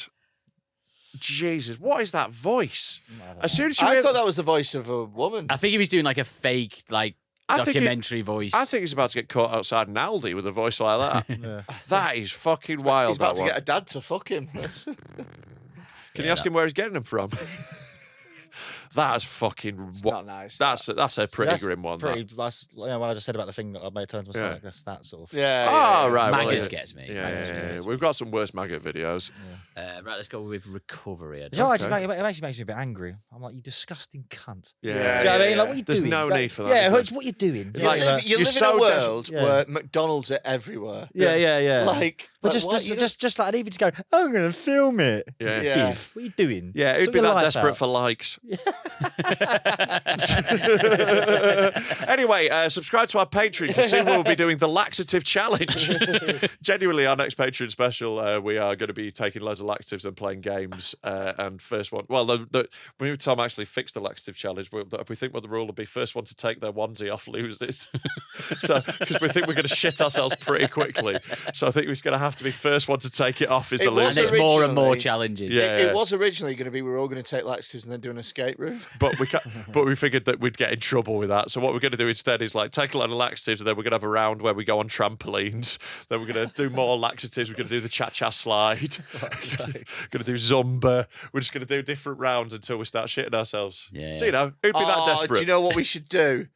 S2: Jesus, what is that voice? As soon as you
S3: I
S2: hear-
S3: thought that was the voice of a woman.
S5: I think he was doing like a fake, like
S2: I think
S5: documentary voice.
S2: I think he's about to get caught outside an Aldi with a voice like that.
S1: Yeah.
S2: That is fucking wild.
S3: He's about
S2: that
S3: to
S2: one.
S3: get a dad to fuck him.
S2: Can you ask him where he's getting them from? That's fucking.
S3: Not nice.
S2: That's a pretty
S1: That's
S2: grim one.
S1: Pretty,
S2: that.
S1: that's what I just said about the thing that I made turn to my
S2: Yeah.
S1: stomach. That's that sort of.
S3: Yeah.
S2: Oh,
S3: yeah.
S2: right. well,
S5: Maggots
S2: yeah.
S5: gets me.
S2: Yeah,
S5: Maggots
S2: yeah, yeah.
S5: gets
S2: We've
S5: me.
S2: got some worse maggot videos.
S5: Right, let's go with recovery.
S1: You know,
S2: Okay.
S1: it actually makes me a bit angry. I'm like, you disgusting cunt.
S2: Yeah.
S1: Do you know what I mean? Like, what are you
S2: There's
S1: doing?
S2: no
S1: Like,
S2: need for that,
S1: Yeah,
S2: is there?
S1: it's what you're doing.
S2: It's
S3: You
S2: like,
S3: live, you
S2: you're
S3: live
S2: so
S3: in a
S2: des-
S3: world
S1: Yeah.
S3: where McDonald's are everywhere.
S1: Yeah.
S3: Like,
S1: But
S3: like, what, you know-
S1: just like, I'd even just go, I'm going to film it.
S2: Yeah.
S3: Yeah.
S1: Div, what are you doing?
S2: Yeah, who'd
S1: Sort
S2: be
S1: your
S2: that
S1: life
S2: desperate
S1: out.
S2: for likes? Anyway, subscribe to our Patreon because soon we'll be doing the laxative challenge. Genuinely, our next Patreon special, we are going to be taking loads of laxatives and playing games. And first one, well, when Tom actually fixed the laxative challenge, we think what the rule will be: first one to take their onesie off loses. So, because we think we're going to shit ourselves pretty quickly, so I think it's going to have to be first one to take it off is
S3: It
S2: the
S3: was
S5: And
S2: loser.
S5: there's more and more
S3: originally-
S5: challenges.
S2: Yeah.
S3: It was originally going to be we were all going to take laxatives and then do an escape room.
S2: But we figured that we'd get in trouble with that. So what we're going to do instead is like take a lot of laxatives, and then we're going to have a round where we go on trampolines. Then we're going to do more laxatives. We're going to do the cha-cha slide. Going to do Zumba. We're just going to do different rounds until we start shitting ourselves.
S5: Yeah.
S2: So who'd be that desperate?
S3: Do you know what we should do?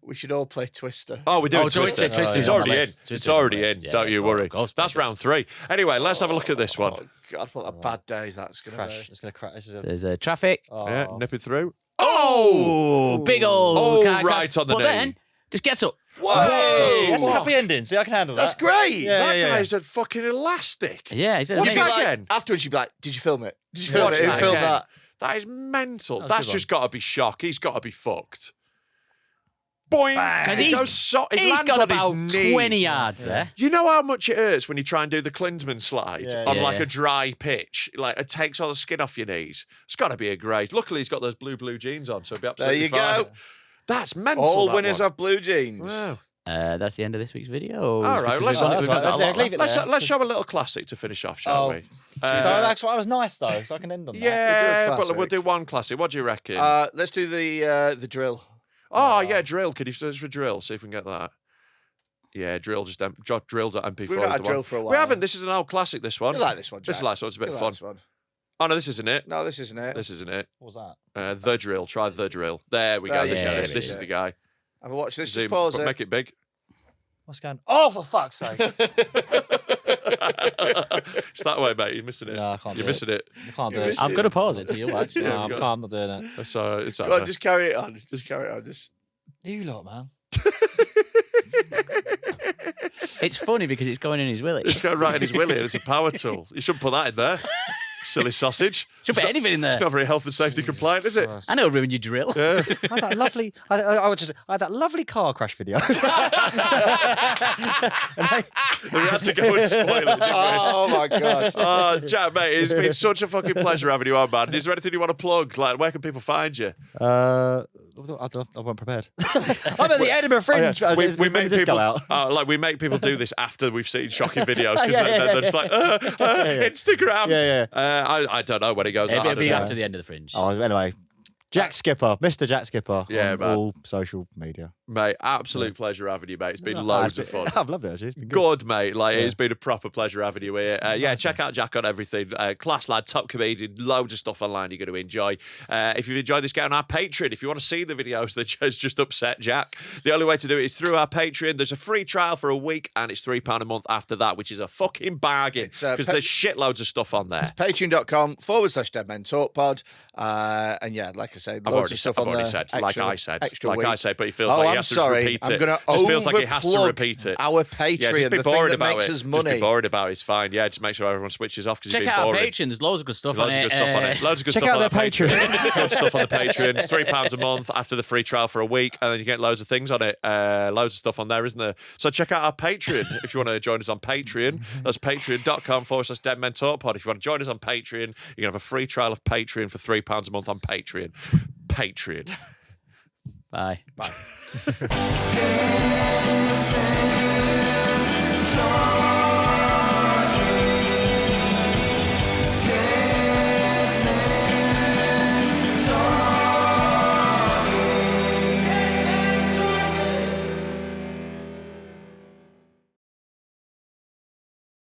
S3: We should all play Twister.
S2: Oh, we're doing
S5: Oh,
S2: Twister.
S5: Twister's
S2: It's
S5: on the
S2: already in.
S5: list.
S2: It's
S5: Twister's on the
S2: already in.
S5: list. Yeah,
S2: Don't you
S5: of
S2: worry.
S5: course,
S2: That's
S5: mate.
S2: round 3. Anyway, let's have a look at this one.
S3: Oh, God, what a bad days that's going to be.
S1: Crash. It's going to crash.
S5: There's a traffic.
S2: Yeah, nipping through.
S5: Oh, big old
S2: Oh,
S5: car
S2: right
S5: crash.
S2: on the
S5: But
S2: knee.
S5: then, just gets up.
S1: Hey, that's a
S2: What?
S1: happy ending. See, I can handle that.
S3: That's great.
S1: Yeah,
S2: That
S1: yeah, yeah.
S2: guy's a fucking elastic.
S5: Yeah, he's
S2: What's
S5: amazing.
S2: that
S3: Like,
S2: again?
S3: afterwards, you'd be like, did you film it? Did you
S1: Yeah,
S3: film it? Who
S2: that
S3: filmed
S2: again.
S3: that?
S2: That is mental.
S1: That's a
S2: That's
S1: good
S2: just got to be shock. He's got to be fucked. Boing.
S5: Because
S2: It
S5: he's
S2: goes it
S5: He's
S2: lands
S5: got
S2: on
S5: about
S2: his knee.
S5: 20 yards there.
S2: You know how much it hurts when you try and do the Klinsmann slide
S1: Yeah,
S2: on
S5: yeah.
S2: like
S5: Yeah.
S2: a dry pitch? Like it takes all the skin off your knees. It's got to be a graze. Luckily, he's got those blue jeans on, so he'll be
S3: There
S2: absolutely
S3: you
S2: fine.
S3: go.
S2: That's mental.
S3: All
S2: that
S3: winners
S2: one.
S3: have blue jeans.
S2: Wow.
S5: That's the end of this week's video.
S2: All right, let's,
S1: that's right. Leave it there.
S2: let's show a little classic to finish off, shall
S1: Oh,
S2: we?
S1: So that's why I was nice though, so I can end on that.
S2: Yeah,
S3: We'll do a
S2: but we'll
S3: classic.
S2: do one classic. What do you reckon?
S3: Let's do the drill.
S2: Oh, yeah, drill. Could you search for drill? See if we can get that. Yeah, drill. Just drill.mp4.
S3: We've not had drill for a while.
S2: We haven't. This is an old classic, this one.
S3: You like this one, Jack?
S2: This is nice one. It's a bit
S3: You
S2: of
S3: like
S2: fun.
S3: this one?
S2: Oh, no, this isn't it.
S3: No, this isn't it.
S2: This isn't it.
S1: What was that?
S2: The drill. Try the drill. There we go.
S3: Oh,
S2: This
S5: yeah,
S2: is
S5: yeah,
S2: it. This
S3: yeah.
S2: is the guy.
S3: Have a watch this.
S2: Zoom,
S3: Just pause
S2: but
S3: it.
S2: make it big.
S1: What's going on? Oh, for fuck's sake.
S2: It's that way, mate. You're missing it.
S1: No, I can't
S2: You're
S1: do
S2: missing it.
S1: I can't do
S3: You're
S1: it.
S3: missing
S5: I'm going to pause it till you watch.
S1: No,
S2: Yeah,
S1: I'm
S2: go
S1: not doing it.
S2: So it's
S3: Go on,
S2: over.
S3: just carry it on. Just carry it on. Just.
S1: You lot, man.
S5: It's funny because it's going in his willy.
S2: It's got right in his willy and it's a power tool. You shouldn't put that in there. Silly sausage.
S5: Should put anything in there.
S2: It's not very health and safety compliant, is it?
S5: I know ruin your drill.
S2: Yeah.
S1: I had that lovely. I had that lovely car crash video.
S2: We had to go and spoil it, didn't we?
S3: Oh my god.
S2: Oh, Jack, mate, it's been such a fucking pleasure having you on, man. Is there anything you want to plug? Like, where can people find you?
S1: I wasn't prepared. I'm at the Edinburgh Fringe.
S2: We
S1: When
S2: make
S1: does this go
S2: people,
S1: out?
S2: we make people do this after we've seen shocking videos because
S1: Yeah,
S2: they're just like, Instagram.
S1: Yeah,
S2: I don't know when it goes out.
S5: It'll be
S2: I don't know.
S5: after the end of the fringe.
S1: Oh, anyway, Jack Skipper, Mr. Jack Skipper.
S2: Yeah,
S1: on
S2: man.
S1: all social media.
S2: Mate, absolute pleasure having you, mate. It's been loads of fun.
S1: I've loved it. Actually. It's been
S2: Good, mate. Like, it's been a proper pleasure having you here. Yeah, check out Jack on everything. Class lad, top comedian, loads of stuff online you're going to enjoy. If you've enjoyed this, get on our Patreon. If you want to see the videos that has just upset Jack, the only way to do it is through our Patreon. There's a free trial for a week, and it's £3 a month after that, which is a fucking bargain
S3: It's,
S2: because there's shitloads of stuff on there.
S3: Patreon.com/deadmentalkpod. And yeah, like I say, loads of stuff
S2: I've
S3: on
S2: already
S3: there.
S2: said,
S3: Extra-
S2: like I said,
S3: extra
S2: like
S3: week.
S2: I said, but he feels
S3: Oh,
S2: like he
S3: I'm
S2: has to
S3: sorry.
S2: repeat
S3: I'm
S2: it.
S3: gonna
S2: Just feels like he has to
S3: overplug
S2: repeat it.
S3: Our
S2: Yeah,
S3: Patreon,
S2: just be
S3: the thing
S2: bored
S3: that
S2: about
S3: makes
S2: it.
S3: us
S2: Just be
S3: money.
S2: bored about it. It's fine. Yeah, just make sure everyone switches off because
S5: Check
S2: it's
S5: out
S2: been
S5: our
S2: boring.
S5: Patreon. There's loads of good stuff
S2: Loads
S5: on
S2: of
S5: it.
S2: good stuff on it. Loads of good
S1: Check
S2: stuff
S1: out
S2: on
S1: their
S2: the Patreon.
S1: Patreon.
S2: Good stuff on the Patreon. It's £3 a month after the free trial for a week, and then you get loads of things on it. Loads of stuff on there, isn't there? So check out our Patreon if you want to join us on Patreon. That's patreon.com/deadmentalkpod. If you want to join us on Patreon, you can have a free trial of Patreon for £3 a month on Patreon. Patreon.
S5: Bye.
S3: Bye.